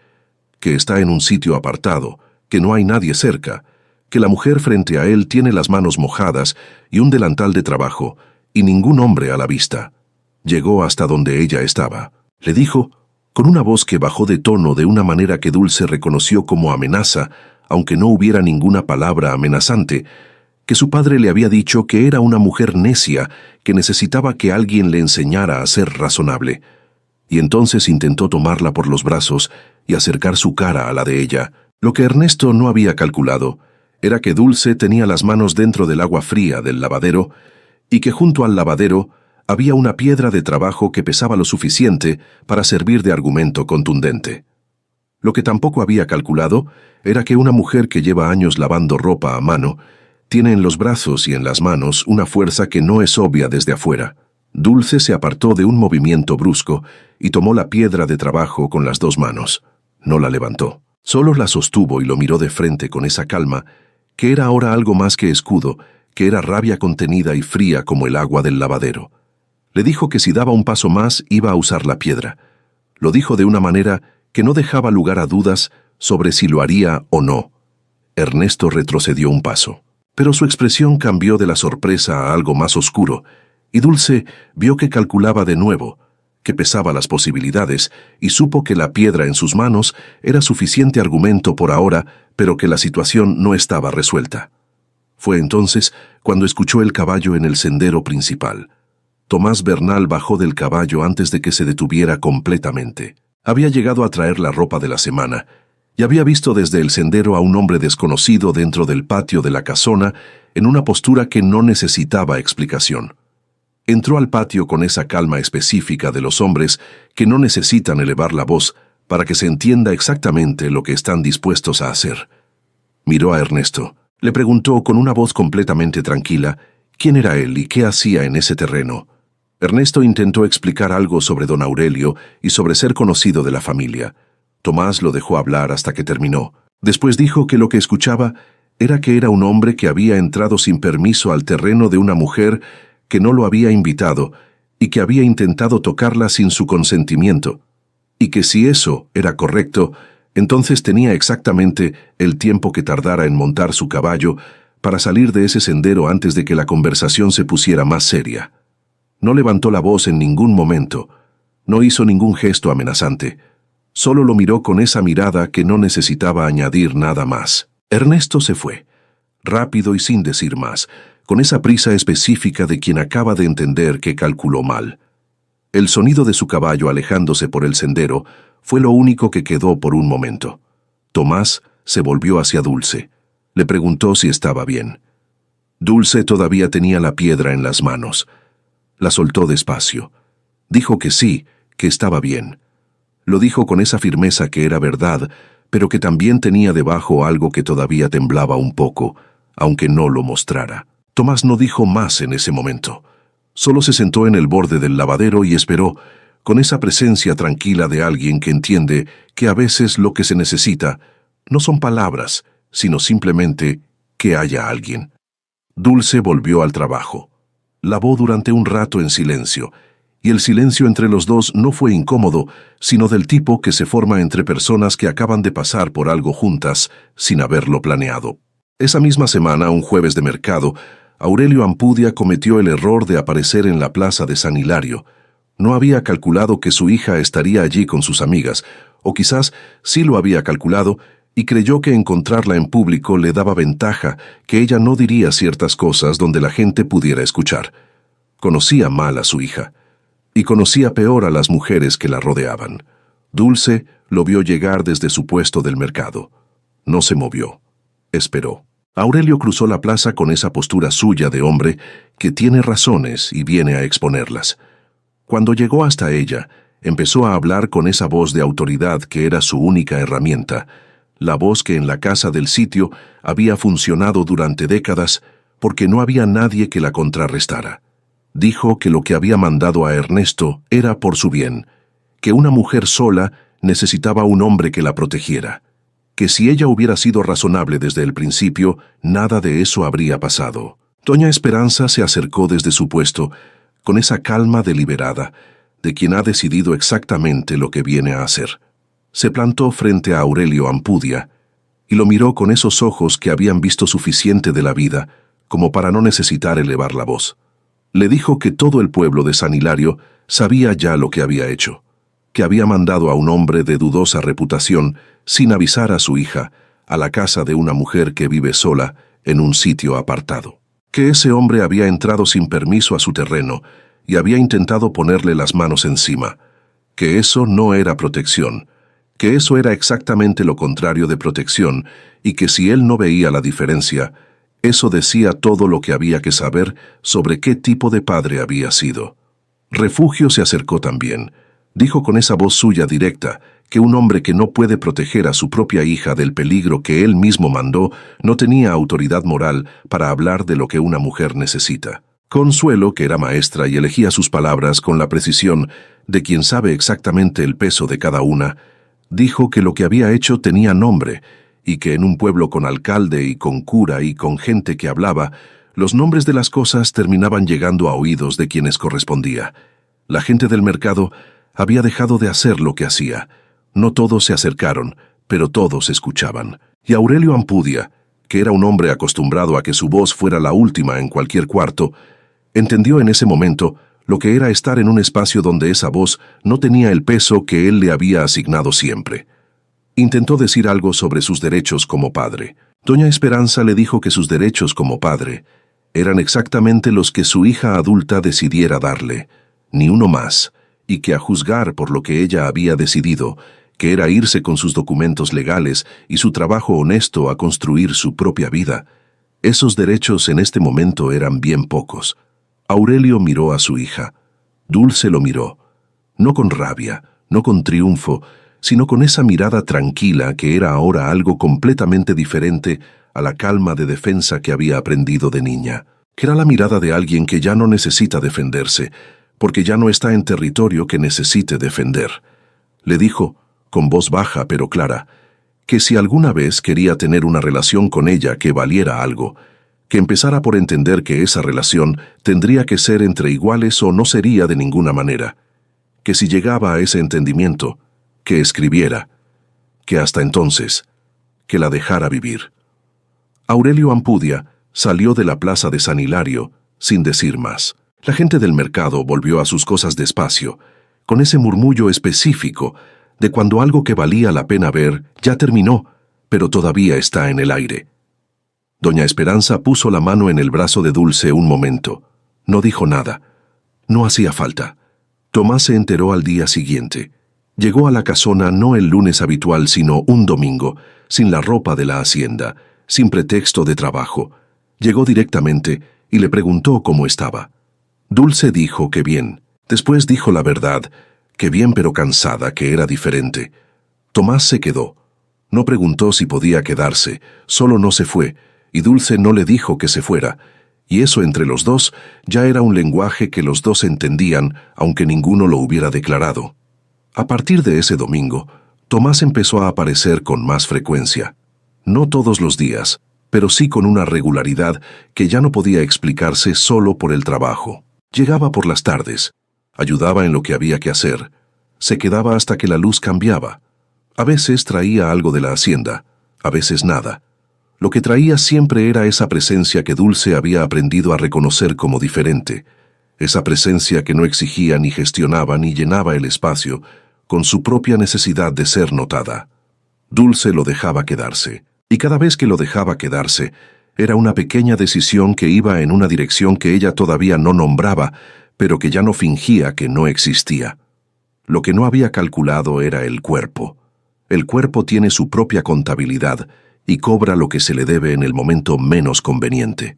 que está en un sitio apartado, que no hay nadie cerca, que la mujer frente a él tiene las manos mojadas y un delantal de trabajo, y ningún hombre a la vista. Llegó hasta donde ella estaba. Le dijo, con una voz que bajó de tono de una manera que Dulce reconoció como amenaza, aunque no hubiera ninguna palabra amenazante, que su padre le había dicho que era una mujer necia que necesitaba que alguien le enseñara a ser razonable. Y entonces intentó tomarla por los brazos y acercar su cara a la de ella. Lo que Ernesto no había calculado era que Dulce tenía las manos dentro del agua fría del lavadero y que junto al lavadero había una piedra de trabajo que pesaba lo suficiente para servir de argumento contundente. Lo que tampoco había calculado era que una mujer que lleva años lavando ropa a mano tiene en los brazos y en las manos una fuerza que no es obvia desde afuera. Dulce se apartó de un movimiento brusco y tomó la piedra de trabajo con las dos manos. No la levantó. Solo la sostuvo y lo miró de frente con esa calma, que era ahora algo más que escudo, que era rabia contenida y fría como el agua del lavadero. Le dijo que si daba un paso más iba a usar la piedra. Lo dijo de una manera que no dejaba lugar a dudas sobre si lo haría o no. Ernesto retrocedió un paso, pero su expresión cambió de la sorpresa a algo más oscuro, y Dulce vio que calculaba de nuevo, que pesaba las posibilidades, y supo que la piedra en sus manos era suficiente argumento por ahora, pero que la situación no estaba resuelta. Fue entonces cuando escuchó el caballo en el sendero principal. Tomás Bernal bajó del caballo antes de que se detuviera completamente. Había llegado a traer la ropa de la semana, y había visto desde el sendero a un hombre desconocido dentro del patio de la casona en una postura que no necesitaba explicación. Entró al patio con esa calma específica de los hombres que no necesitan elevar la voz para que se entienda exactamente lo que están dispuestos a hacer. Miró a Ernesto. Le preguntó con una voz completamente tranquila quién era él y qué hacía en ese terreno. Ernesto intentó explicar algo sobre don Aurelio y sobre ser conocido de la familia. Tomás lo dejó hablar hasta que terminó. Después dijo que lo que escuchaba era que era un hombre que había entrado sin permiso al terreno de una mujer que no lo había invitado y que había intentado tocarla sin su consentimiento, y que si eso era correcto, entonces tenía exactamente el tiempo que tardara en montar su caballo para salir de ese sendero antes de que la conversación se pusiera más seria. No levantó la voz en ningún momento, no hizo ningún gesto amenazante, solo lo miró con esa mirada que no necesitaba añadir nada más. Ernesto se fue, rápido y sin decir más, con esa prisa específica de quien acaba de entender que calculó mal. El sonido de su caballo alejándose por el sendero fue lo único que quedó por un momento. Tomás se volvió hacia Dulce. Le preguntó si estaba bien. Dulce todavía tenía la piedra en las manos. La soltó despacio. Dijo que sí, que estaba bien. Lo dijo con esa firmeza que era verdad, pero que también tenía debajo algo que todavía temblaba un poco, aunque no lo mostrara. Tomás no dijo más en ese momento. Solo se sentó en el borde del lavadero y esperó, con esa presencia tranquila de alguien que entiende que a veces lo que se necesita no son palabras, sino simplemente que haya alguien. Dulce volvió al trabajo. Lavó durante un rato en silencio, y el silencio entre los dos no fue incómodo, sino del tipo que se forma entre personas que acaban de pasar por algo juntas sin haberlo planeado. Esa misma semana, un jueves de mercado, Aurelio Ampudia cometió el error de aparecer en la plaza de San Hilario. No había calculado que su hija estaría allí con sus amigas, o quizás sí lo había calculado, y creyó que encontrarla en público le daba ventaja, que ella no diría ciertas cosas donde la gente pudiera escuchar. Conocía mal a su hija, y conocía peor a las mujeres que la rodeaban. Dulce lo vio llegar desde su puesto del mercado. No se movió. Esperó. Aurelio cruzó la plaza con esa postura suya de hombre que tiene razones y viene a exponerlas. Cuando llegó hasta ella, empezó a hablar con esa voz de autoridad que era su única herramienta, la voz que en la casa del sitio había funcionado durante décadas porque no había nadie que la contrarrestara. Dijo que lo que había mandado a Ernesto era por su bien, que una mujer sola necesitaba un hombre que la protegiera, que si ella hubiera sido razonable desde el principio, nada de eso habría pasado. Doña Esperanza se acercó desde su puesto, con esa calma deliberada, de quien ha decidido exactamente lo que viene a hacer. Se plantó frente a Aurelio Ampudia, y lo miró con esos ojos que habían visto suficiente de la vida, como para no necesitar elevar la voz. Le dijo que todo el pueblo de San Hilario sabía ya lo que había hecho, que había mandado a un hombre de dudosa reputación, sin avisar a su hija, a la casa de una mujer que vive sola en un sitio apartado. Que ese hombre había entrado sin permiso a su terreno y había intentado ponerle las manos encima. Que eso no era protección, que eso era exactamente lo contrario de protección y que si él no veía la diferencia, eso decía todo lo que había que saber sobre qué tipo de padre había sido. Refugio se acercó también. Dijo con esa voz suya directa que un hombre que no puede proteger a su propia hija del peligro que él mismo mandó no tenía autoridad moral para hablar de lo que una mujer necesita. Consuelo, que era maestra y elegía sus palabras con la precisión de quien sabe exactamente el peso de cada una, dijo que lo que había hecho tenía nombre y que en un pueblo con alcalde y con cura y con gente que hablaba, los nombres de las cosas terminaban llegando a oídos de quienes correspondía. La gente del mercado había dejado de hacer lo que hacía. No todos se acercaron, pero todos escuchaban. Y Aurelio Ampudia, que era un hombre acostumbrado a que su voz fuera la última en cualquier cuarto, entendió en ese momento lo que era estar en un espacio donde esa voz no tenía el peso que él le había asignado siempre. Intentó decir algo sobre sus derechos como padre. Doña Esperanza le dijo que sus derechos como padre eran exactamente los que su hija adulta decidiera darle, ni uno más, y que a juzgar por lo que ella había decidido, que era irse con sus documentos legales y su trabajo honesto a construir su propia vida, esos derechos en este momento eran bien pocos. Aurelio miró a su hija. Dulce lo miró, no con rabia, no con triunfo, sino con esa mirada tranquila que era ahora algo completamente diferente a la calma de defensa que había aprendido de niña, que era la mirada de alguien que ya no necesita defenderse, porque ya no está en territorio que necesite defender. Le dijo, con voz baja pero clara, que si alguna vez quería tener una relación con ella que valiera algo, que empezara por entender que esa relación tendría que ser entre iguales o no sería de ninguna manera, que si llegaba a ese entendimiento, que escribiera, que hasta entonces, que la dejara vivir. Aurelio Ampudia salió de la plaza de San Hilario sin decir más. La gente del mercado volvió a sus cosas despacio, con ese murmullo específico de cuando algo que valía la pena ver ya terminó, pero todavía está en el aire. Doña Esperanza puso la mano en el brazo de Dulce un momento. No dijo nada. No hacía falta. Tomás se enteró al día siguiente. Llegó a la casona no el lunes habitual, sino un domingo, sin la ropa de la hacienda, sin pretexto de trabajo. Llegó directamente y le preguntó cómo estaba. Dulce dijo que bien. Después dijo la verdad, que bien pero cansada, que era diferente. Tomás se quedó. No preguntó si podía quedarse, solo no se fue, y Dulce no le dijo que se fuera, y eso entre los dos ya era un lenguaje que los dos entendían, aunque ninguno lo hubiera declarado. A partir de ese domingo, Tomás empezó a aparecer con más frecuencia. No todos los días, pero sí con una regularidad que ya no podía explicarse solo por el trabajo. Llegaba por las tardes, ayudaba en lo que había que hacer, se quedaba hasta que la luz cambiaba. A veces traía algo de la hacienda, a veces nada. Lo que traía siempre era esa presencia que Dulce había aprendido a reconocer como diferente, esa presencia que no exigía ni gestionaba ni llenaba el espacio con su propia necesidad de ser notada. Dulce lo dejaba quedarse, y cada vez que lo dejaba quedarse, era una pequeña decisión que iba en una dirección que ella todavía no nombraba, pero que ya no fingía que no existía. Lo que no había calculado era el cuerpo. El cuerpo tiene su propia contabilidad y cobra lo que se le debe en el momento menos conveniente.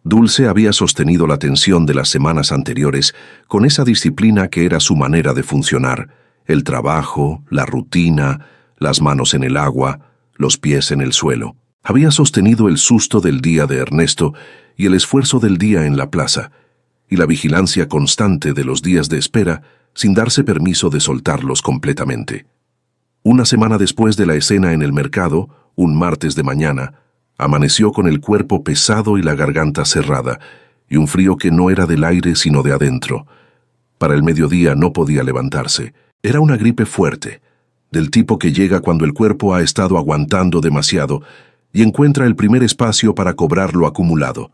Dulce había sostenido la tensión de las semanas anteriores con esa disciplina que era su manera de funcionar, el trabajo, la rutina, las manos en el agua, los pies en el suelo. Había sostenido el susto del día de Ernesto y el esfuerzo del día en la plaza, y la vigilancia constante de los días de espera sin darse permiso de soltarlos completamente. Una semana después de la escena en el mercado, un martes de mañana, amaneció con el cuerpo pesado y la garganta cerrada, y un frío que no era del aire sino de adentro. Para el mediodía no podía levantarse. Era una gripe fuerte, del tipo que llega cuando el cuerpo ha estado aguantando demasiado y encuentra el primer espacio para cobrar lo acumulado.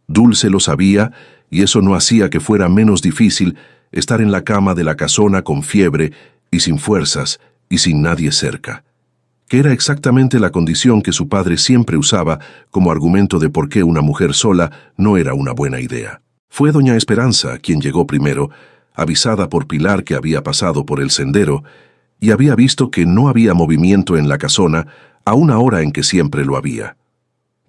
Dulce lo sabía, y eso no hacía que fuera menos difícil estar en la cama de la casona con fiebre y sin fuerzas y sin nadie cerca, que era exactamente la condición que su padre siempre usaba como argumento de por qué una mujer sola no era una buena idea. Fue doña Esperanza quien llegó primero, avisada por Pilar que había pasado por el sendero y había visto que no había movimiento en la casona a una hora en que siempre lo había.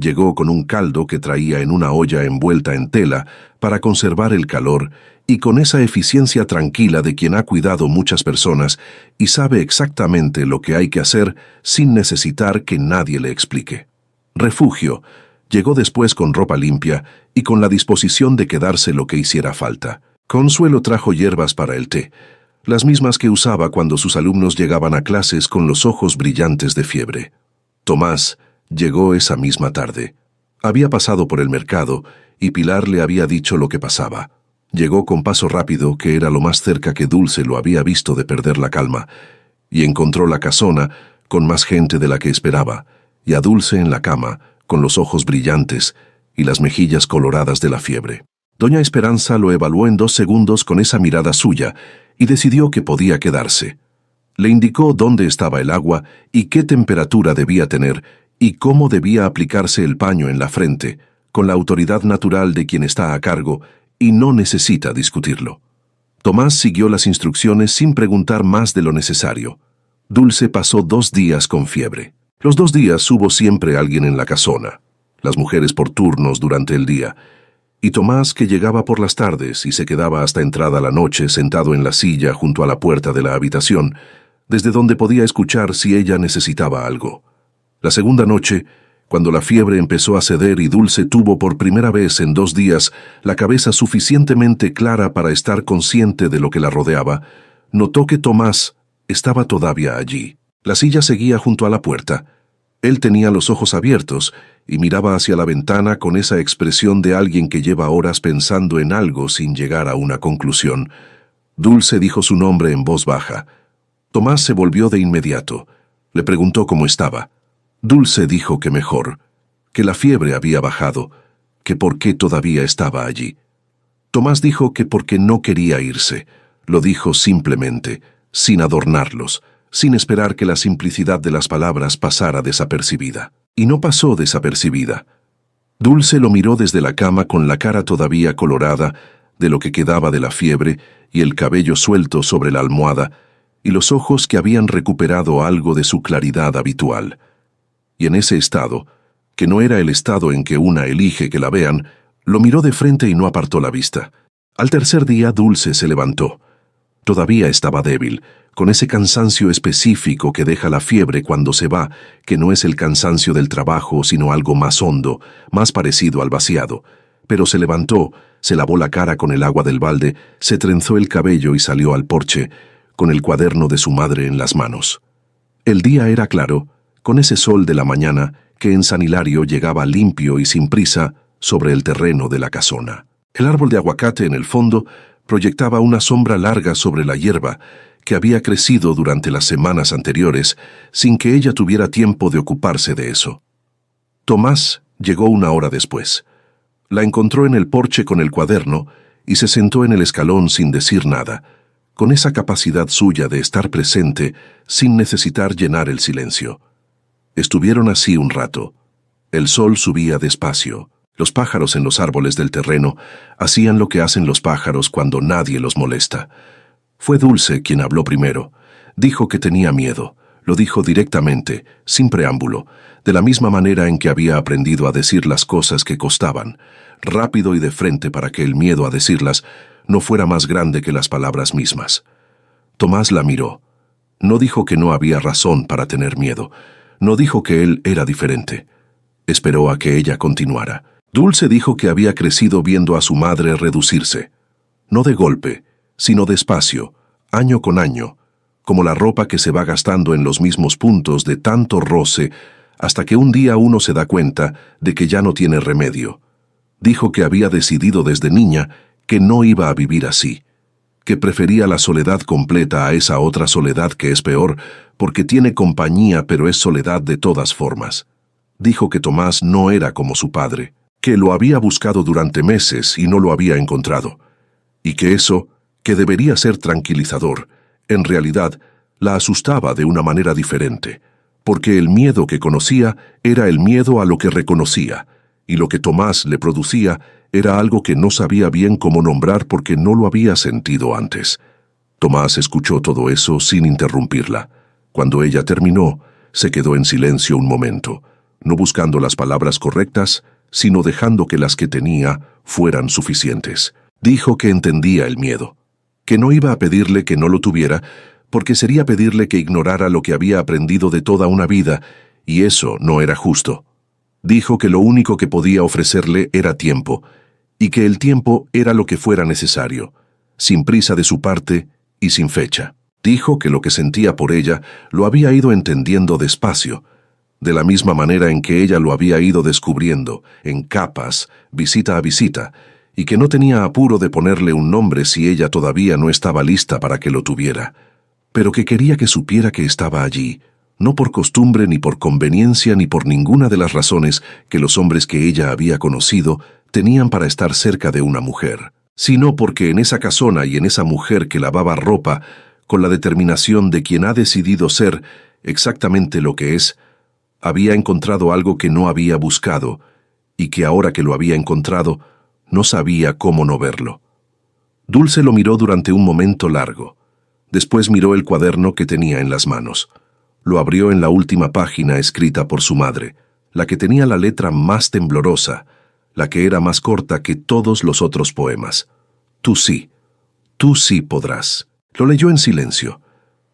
Llegó con un caldo que traía en una olla envuelta en tela para conservar el calor y con esa eficiencia tranquila de quien ha cuidado muchas personas y sabe exactamente lo que hay que hacer sin necesitar que nadie le explique. Refugio llegó después con ropa limpia y con la disposición de quedarse lo que hiciera falta. Consuelo trajo hierbas para el té, las mismas que usaba cuando sus alumnos llegaban a clases con los ojos brillantes de fiebre. Tomás llegó esa misma tarde. Había pasado por el mercado y Pilar le había dicho lo que pasaba. Llegó con paso rápido, que era lo más cerca que Dulce lo había visto de perder la calma, y encontró la casona con más gente de la que esperaba, y a Dulce en la cama, con los ojos brillantes y las mejillas coloradas de la fiebre. Doña Esperanza lo evaluó en 2 segundos con esa mirada suya y decidió que podía quedarse. Le indicó dónde estaba el agua y qué temperatura debía tener y cómo debía aplicarse el paño en la frente, con la autoridad natural de quien está a cargo y no necesita discutirlo. Tomás siguió las instrucciones sin preguntar más de lo necesario. Dulce pasó 2 días con fiebre. Los 2 días hubo siempre alguien en la casona, las mujeres por turnos durante el día, y Tomás que llegaba por las tardes y se quedaba hasta entrada la noche sentado en la silla junto a la puerta de la habitación, desde donde podía escuchar si ella necesitaba algo. La segunda noche, cuando la fiebre empezó a ceder y Dulce tuvo por primera vez en 2 días la cabeza suficientemente clara para estar consciente de lo que la rodeaba, notó que Tomás estaba todavía allí. La silla seguía junto a la puerta. Él tenía los ojos abiertos y miraba hacia la ventana con esa expresión de alguien que lleva horas pensando en algo sin llegar a una conclusión. Dulce dijo su nombre en voz baja. Tomás se volvió de inmediato. Le preguntó cómo estaba. Dulce dijo que mejor, que la fiebre había bajado, que por qué todavía estaba allí. Tomás dijo que porque no quería irse. Lo dijo simplemente, sin adornarlos, sin esperar que la simplicidad de las palabras pasara desapercibida. Y no pasó desapercibida. Dulce lo miró desde la cama con la cara todavía colorada de lo que quedaba de la fiebre y el cabello suelto sobre la almohada y los ojos que habían recuperado algo de su claridad habitual. Y en ese estado, que no era el estado en que una elige que la vean, lo miró de frente y no apartó la vista. Al tercer día Dulce se levantó. Todavía estaba débil, con ese cansancio específico que deja la fiebre cuando se va, que no es el cansancio del trabajo, sino algo más hondo, más parecido al vaciado. Pero se levantó, se lavó la cara con el agua del balde, se trenzó el cabello y salió al porche, con el cuaderno de su madre en las manos. El día era claro, con ese sol de la mañana que en San Hilario llegaba limpio y sin prisa sobre el terreno de la casona. El árbol de aguacate en el fondo proyectaba una sombra larga sobre la hierba que había crecido durante las semanas anteriores sin que ella tuviera tiempo de ocuparse de eso. Tomás llegó 1 hora después. La encontró en el porche con el cuaderno y se sentó en el escalón sin decir nada, con esa capacidad suya de estar presente sin necesitar llenar el silencio. Estuvieron así un rato. El sol subía despacio. Los pájaros en los árboles del terreno hacían lo que hacen los pájaros cuando nadie los molesta. Fue Dulce quien habló primero. Dijo que tenía miedo. Lo dijo directamente, sin preámbulo, de la misma manera en que había aprendido a decir las cosas que costaban, rápido y de frente para que el miedo a decirlas no fuera más grande que las palabras mismas. Tomás la miró. No dijo que no había razón para tener miedo. No dijo que él era diferente. Esperó a que ella continuara. Dulce dijo que había crecido viendo a su madre reducirse. No de golpe, sino despacio, año con año, como la ropa que se va gastando en los mismos puntos de tanto roce, hasta que un día uno se da cuenta de que ya no tiene remedio. Dijo que había decidido desde niña que no iba a vivir así, que prefería la soledad completa a esa otra soledad que es peor, porque tiene compañía pero es soledad de todas formas. Dijo que Tomás no era como su padre, que lo había buscado durante meses y no lo había encontrado, y que eso, que debería ser tranquilizador, en realidad la asustaba de una manera diferente, porque el miedo que conocía era el miedo a lo que reconocía, y lo que Tomás le producía era algo que no sabía bien cómo nombrar porque no lo había sentido antes. Tomás escuchó todo eso sin interrumpirla. Cuando ella terminó, se quedó en silencio un momento. no buscando las palabras correctas, sino dejando que las que tenía fueran suficientes. Dijo que entendía el miedo, que no iba a pedirle que no lo tuviera, porque sería pedirle que ignorara lo que había aprendido de toda una vida, y eso no era justo. Dijo que lo único que podía ofrecerle era tiempo, y que el tiempo era lo que fuera necesario, sin prisa de su parte y sin fecha. Dijo que lo que sentía por ella lo había ido entendiendo despacio, de la misma manera en que ella lo había ido descubriendo, en capas, visita a visita, y que no tenía apuro de ponerle un nombre si ella todavía no estaba lista para que lo tuviera, pero que quería que supiera que estaba allí, no por costumbre ni por conveniencia ni por ninguna de las razones que los hombres que ella había conocido tenían para estar cerca de una mujer, sino porque en esa casona y en esa mujer que lavaba ropa, con la determinación de quien ha decidido ser exactamente lo que es, había encontrado algo que no había buscado, y que ahora que lo había encontrado, no sabía cómo no verlo. Dulce lo miró durante un momento largo. Después miró el cuaderno que tenía en las manos. Lo abrió en la última página escrita por su madre, la que tenía la letra más temblorosa, la que era más corta que todos los otros poemas. Tú sí podrás. Lo leyó en silencio.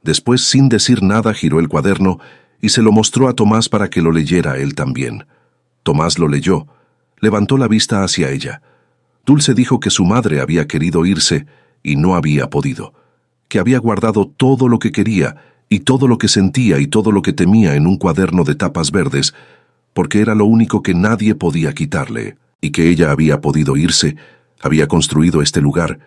Después, sin decir nada, giró el cuaderno y se lo mostró a Tomás para que lo leyera él también. Tomás lo leyó, levantó la vista hacia ella. Dulce dijo que su madre había querido irse y no había podido, que había guardado todo lo que quería y todo lo que sentía y todo lo que temía en un cuaderno de tapas verdes, porque era lo único que nadie podía quitarle, y que ella había podido irse, había construido este lugar,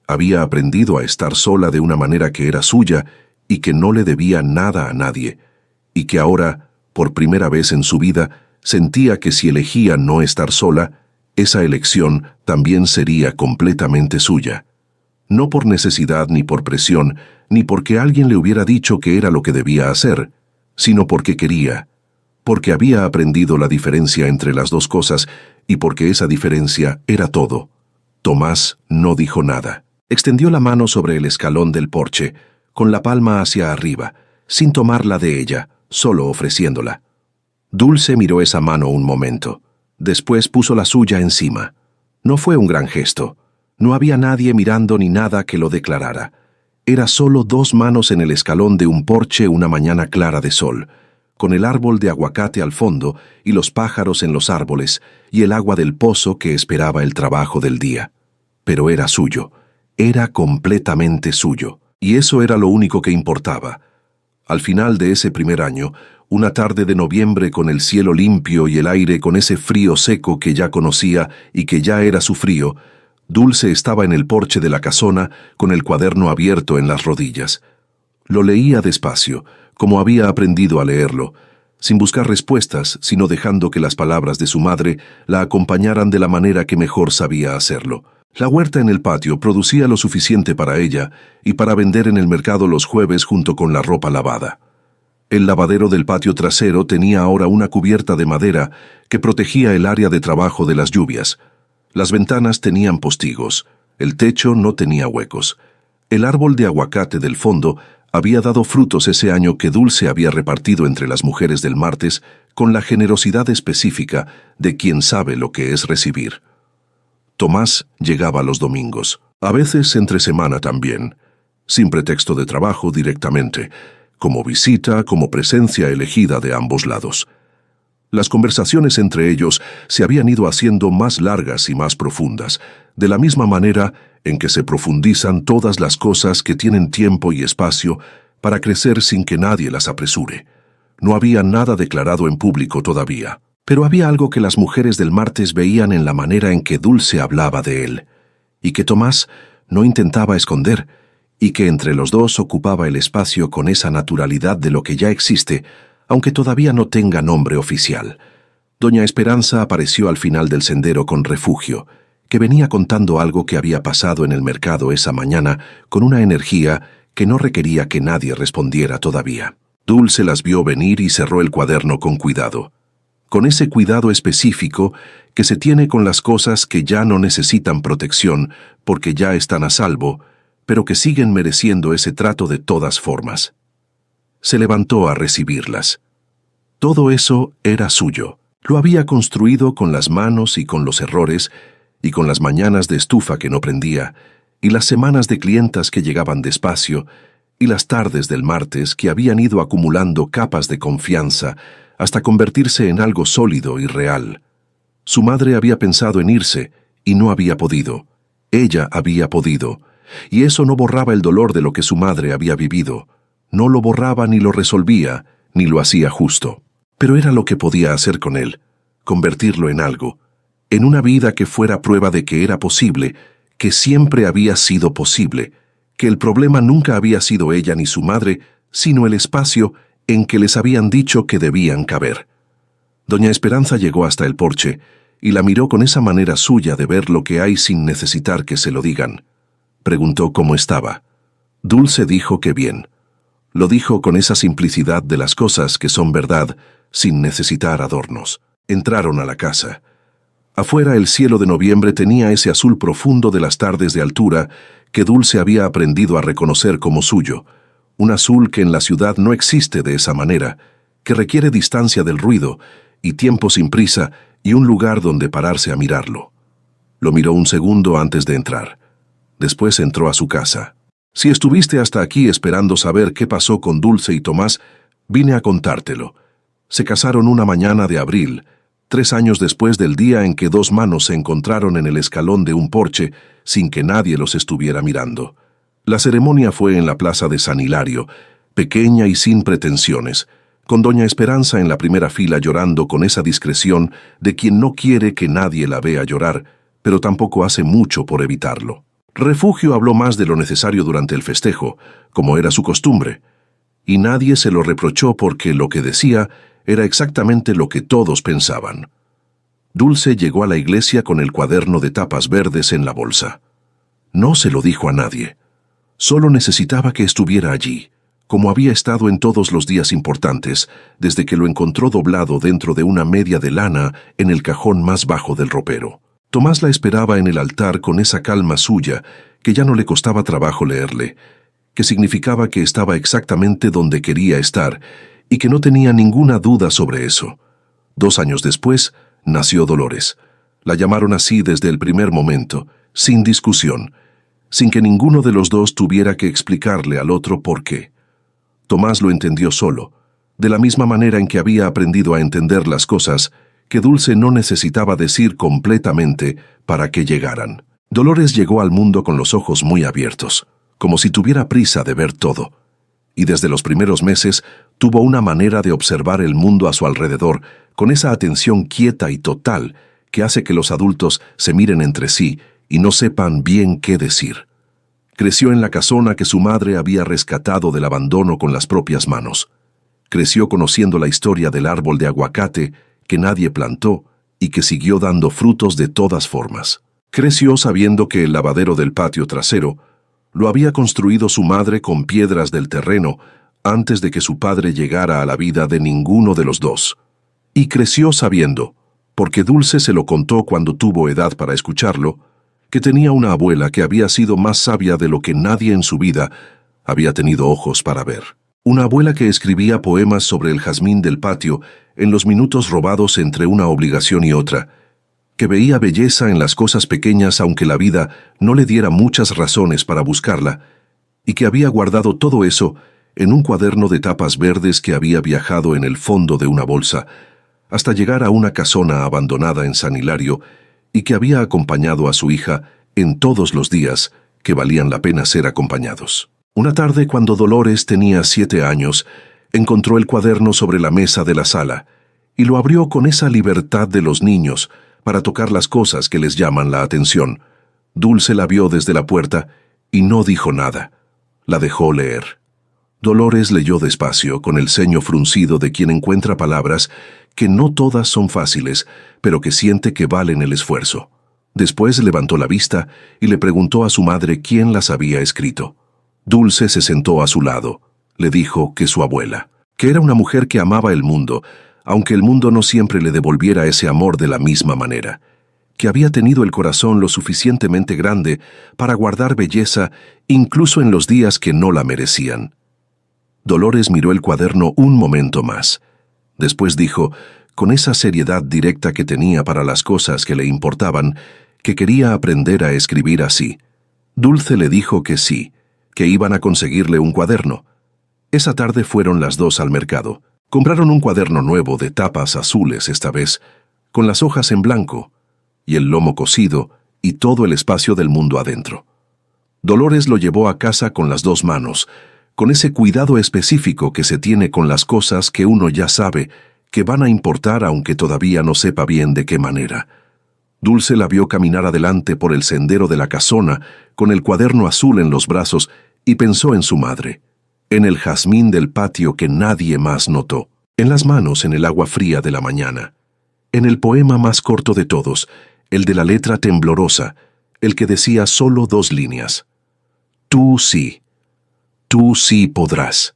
había aprendido a estar sola de una manera que era suya y que no le debía nada a nadie, y que ahora, por primera vez en su vida, sentía que si elegía no estar sola, esa elección también sería completamente suya. No por necesidad ni por presión, ni porque alguien le hubiera dicho que era lo que debía hacer, sino porque quería, porque había aprendido la diferencia entre las dos cosas y porque esa diferencia era todo. Tomás no dijo nada. Extendió la mano sobre el escalón del porche, con la palma hacia arriba, sin tomarla de ella, solo ofreciéndola. Dulce miró esa mano un momento. Después puso la suya encima. No fue un gran gesto. No había nadie mirando ni nada que lo declarara. Era solo dos manos en el escalón de un porche una mañana clara de sol, con el árbol de aguacate al fondo y los pájaros en los árboles y el agua del pozo que esperaba el trabajo del día. Pero era suyo. Era completamente suyo. Y eso era lo único que importaba. Al final de ese primer año, una tarde de noviembre con el cielo limpio y el aire con ese frío seco que ya conocía y que ya era su frío, Dulce estaba en el porche de la casona con el cuaderno abierto en las rodillas. Lo leía despacio, como había aprendido a leerlo, sin buscar respuestas, sino dejando que las palabras de su madre la acompañaran de la manera que mejor sabía hacerlo. La huerta en el patio producía lo suficiente para ella y para vender en el mercado los jueves junto con la ropa lavada. El lavadero del patio trasero tenía ahora una cubierta de madera que protegía el área de trabajo de las lluvias. Las ventanas tenían postigos, el techo no tenía huecos. El árbol de aguacate del fondo había dado frutos ese año que Dulce había repartido entre las mujeres del martes con la generosidad específica de quien sabe lo que es recibir. Tomás llegaba los domingos, a veces entre semana también, sin pretexto de trabajo directamente, como visita, como presencia elegida de ambos lados. Las conversaciones entre ellos se habían ido haciendo más largas y más profundas, de la misma manera en que se profundizan todas las cosas que tienen tiempo y espacio para crecer sin que nadie las apresure. No había nada declarado en público todavía, pero había algo que las mujeres del martes veían en la manera en que Dulce hablaba de él, y que Tomás no intentaba esconder, y que entre los dos ocupaba el espacio con esa naturalidad de lo que ya existe, aunque todavía no tenga nombre oficial. Doña Esperanza apareció al final del sendero con Refugio, que venía contando algo que había pasado en el mercado esa mañana con una energía que no requería que nadie respondiera todavía. Dulce las vio venir y cerró el cuaderno con cuidado. Con ese cuidado específico que se tiene con las cosas que ya no necesitan protección porque ya están a salvo, pero que siguen mereciendo ese trato de todas formas. Se levantó a recibirlas. Todo eso era suyo. Lo había construido con las manos y con los errores, y con las mañanas de estufa que no prendía, y las semanas de clientas que llegaban despacio, y las tardes del martes que habían ido acumulando capas de confianza hasta convertirse en algo sólido y real. Su madre había pensado en irse, y no había podido. Ella había podido, y eso no borraba el dolor de lo que su madre había vivido. No lo borraba ni lo resolvía, ni lo hacía justo. Pero era lo que podía hacer con él, convertirlo en algo, en una vida que fuera prueba de que era posible, que siempre había sido posible, que el problema nunca había sido ella ni su madre, sino el espacio en que les habían dicho que debían caber. Doña Esperanza llegó hasta el porche y la miró con esa manera suya de ver lo que hay sin necesitar que se lo digan. Preguntó cómo estaba. Dulce dijo que bien. Lo dijo con esa simplicidad de las cosas que son verdad, sin necesitar adornos. Entraron a la casa. Afuera el cielo de noviembre tenía ese azul profundo de las tardes de altura que Dulce había aprendido a reconocer como suyo, un azul que en la ciudad no existe de esa manera, que requiere distancia del ruido y tiempo sin prisa y un lugar donde pararse a mirarlo. Lo miró un segundo antes de entrar. Después entró a su casa. Si estuviste hasta aquí esperando saber qué pasó con Dulce y Tomás, vine a contártelo. Se casaron una mañana de abril, 3 años después del día en que 2 manos se encontraron en el escalón de un porche sin que nadie los estuviera mirando. La ceremonia fue en la plaza de San Hilario, pequeña y sin pretensiones, con doña Esperanza en la primera fila llorando con esa discreción de quien no quiere que nadie la vea llorar, pero tampoco hace mucho por evitarlo. Refugio habló más de lo necesario durante el festejo, como era su costumbre, y nadie se lo reprochó porque lo que decía era exactamente lo que todos pensaban. Dulce llegó a la iglesia con el cuaderno de tapas verdes en la bolsa. No se lo dijo a nadie. Solo necesitaba que estuviera allí, como había estado en todos los días importantes, desde que lo encontró doblado dentro de una media de lana en el cajón más bajo del ropero. Tomás la esperaba en el altar con esa calma suya que ya no le costaba trabajo leerle, que significaba que estaba exactamente donde quería estar y que no tenía ninguna duda sobre eso. 2 años después, nació Dolores. La llamaron así desde el primer momento, sin discusión, sin que ninguno de los dos tuviera que explicarle al otro por qué. Tomás lo entendió solo, de la misma manera en que había aprendido a entender las cosas que Dulce no necesitaba decir completamente para que llegaran. Dolores llegó al mundo con los ojos muy abiertos, como si tuviera prisa de ver todo, y desde los primeros meses tuvo una manera de observar el mundo a su alrededor con esa atención quieta y total que hace que los adultos se miren entre sí y no sepan bien qué decir. Creció en la casona que su madre había rescatado del abandono con las propias manos. Creció conociendo la historia del árbol de aguacate que nadie plantó y que siguió dando frutos de todas formas. Creció sabiendo que el lavadero del patio trasero lo había construido su madre con piedras del terreno antes de que su padre llegara a la vida de ninguno de los dos. Y creció sabiendo, porque Dulce se lo contó cuando tuvo edad para escucharlo, que tenía una abuela que había sido más sabia de lo que nadie en su vida había tenido ojos para ver. Una abuela que escribía poemas sobre el jazmín del patio en los minutos robados entre una obligación y otra, que veía belleza en las cosas pequeñas aunque la vida no le diera muchas razones para buscarla, y que había guardado todo eso en un cuaderno de tapas verdes que había viajado en el fondo de una bolsa, hasta llegar a una casona abandonada en San Hilario, y que había acompañado a su hija en todos los días que valían la pena ser acompañados. Una tarde, cuando Dolores tenía 7 años, encontró el cuaderno sobre la mesa de la sala y lo abrió con esa libertad de los niños para tocar las cosas que les llaman la atención. Dulce la vio desde la puerta y no dijo nada. La dejó leer. Dolores leyó despacio, con el ceño fruncido de quien encuentra palabras que no todas son fáciles, pero que siente que valen el esfuerzo. Después levantó la vista y le preguntó a su madre quién las había escrito. Dulce se sentó a su lado. Le dijo que su abuela, que era una mujer que amaba el mundo, aunque el mundo no siempre le devolviera ese amor de la misma manera, que había tenido el corazón lo suficientemente grande para guardar belleza incluso en los días que no la merecían. Dolores miró el cuaderno un momento más. Después dijo, con esa seriedad directa que tenía para las cosas que le importaban, que quería aprender a escribir así. Dulce le dijo que sí, que iban a conseguirle un cuaderno. Esa tarde fueron las dos al mercado. Compraron un cuaderno nuevo de tapas azules esta vez, con las hojas en blanco, y el lomo cosido, y todo el espacio del mundo adentro. Dolores lo llevó a casa con las dos manos, con ese cuidado específico que se tiene con las cosas que uno ya sabe que van a importar aunque todavía no sepa bien de qué manera. Dulce la vio caminar adelante por el sendero de la casona con el cuaderno azul en los brazos y pensó en su madre, en el jazmín del patio que nadie más notó, en las manos en el agua fría de la mañana, en el poema más corto de todos, el de la letra temblorosa, el que decía solo 2 líneas. Tú sí podrás.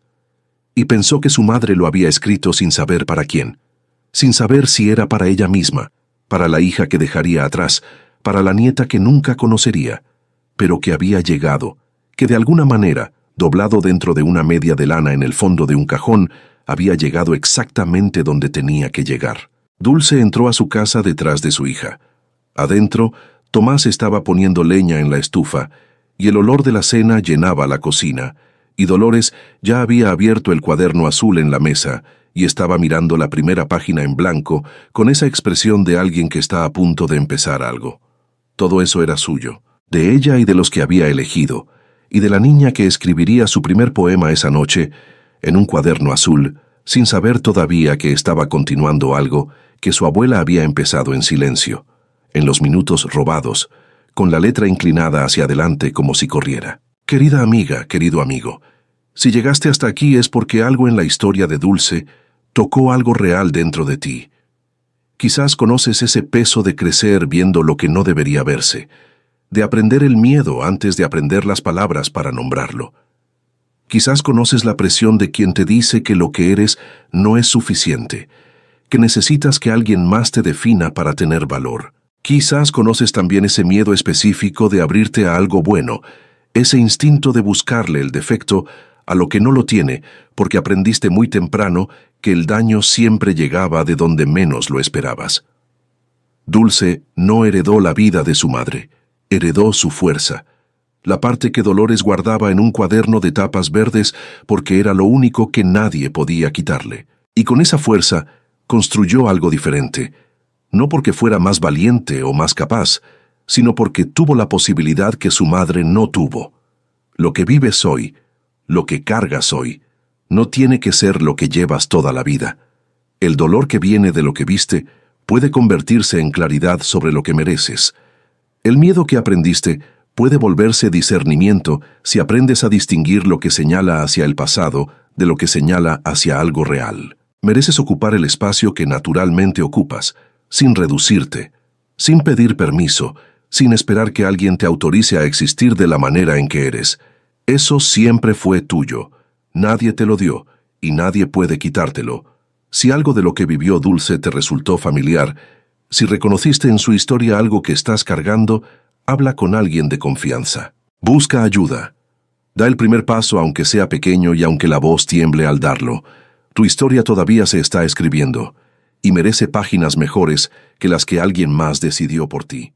Y pensó que su madre lo había escrito sin saber para quién, sin saber si era para ella misma, para la hija que dejaría atrás, para la nieta que nunca conocería, pero que había llegado, que de alguna manera, doblado dentro de una media de lana en el fondo de un cajón, había llegado exactamente donde tenía que llegar. Dulce entró a su casa detrás de su hija. Adentro, Tomás estaba poniendo leña en la estufa, y el olor de la cena llenaba la cocina, y Dolores ya había abierto el cuaderno azul en la mesa y estaba mirando la primera página en blanco con esa expresión de alguien que está a punto de empezar algo. Todo eso era suyo, de ella y de los que había elegido, y de la niña que escribiría su primer poema esa noche en un cuaderno azul, sin saber todavía que estaba continuando algo que su abuela había empezado en silencio, en los minutos robados, con la letra inclinada hacia adelante como si corriera. Querida amiga, querido amigo, si llegaste hasta aquí es porque algo en la historia de Dulce tocó algo real dentro de ti. Quizás conoces ese peso de crecer viendo lo que no debería verse, de aprender el miedo antes de aprender las palabras para nombrarlo. Quizás conoces la presión de quien te dice que lo que eres no es suficiente, que necesitas que alguien más te defina para tener valor. Quizás conoces también ese miedo específico de abrirte a algo bueno, ese instinto de buscarle el defecto a lo que no lo tiene, porque aprendiste muy temprano que el daño siempre llegaba de donde menos lo esperabas. Dulce no heredó la vida de su madre, heredó su fuerza, la parte que Dolores guardaba en un cuaderno de tapas verdes porque era lo único que nadie podía quitarle. Y con esa fuerza construyó algo diferente, no porque fuera más valiente o más capaz, sino porque tuvo la posibilidad que su madre no tuvo. Lo que vives hoy, lo que cargas hoy, no tiene que ser lo que llevas toda la vida. El dolor que viene de lo que viste puede convertirse en claridad sobre lo que mereces. El miedo que aprendiste puede volverse discernimiento si aprendes a distinguir lo que señala hacia el pasado de lo que señala hacia algo real. Mereces ocupar el espacio que naturalmente ocupas, sin reducirte, sin pedir permiso, sin esperar que alguien te autorice a existir de la manera en que eres. Eso siempre fue tuyo. Nadie te lo dio, y nadie puede quitártelo. Si algo de lo que vivió Dulce te resultó familiar, si reconociste en su historia algo que estás cargando, habla con alguien de confianza. Busca ayuda. Da el primer paso aunque sea pequeño y aunque la voz tiemble al darlo. Tu historia todavía se está escribiendo, y merece páginas mejores que las que alguien más decidió por ti.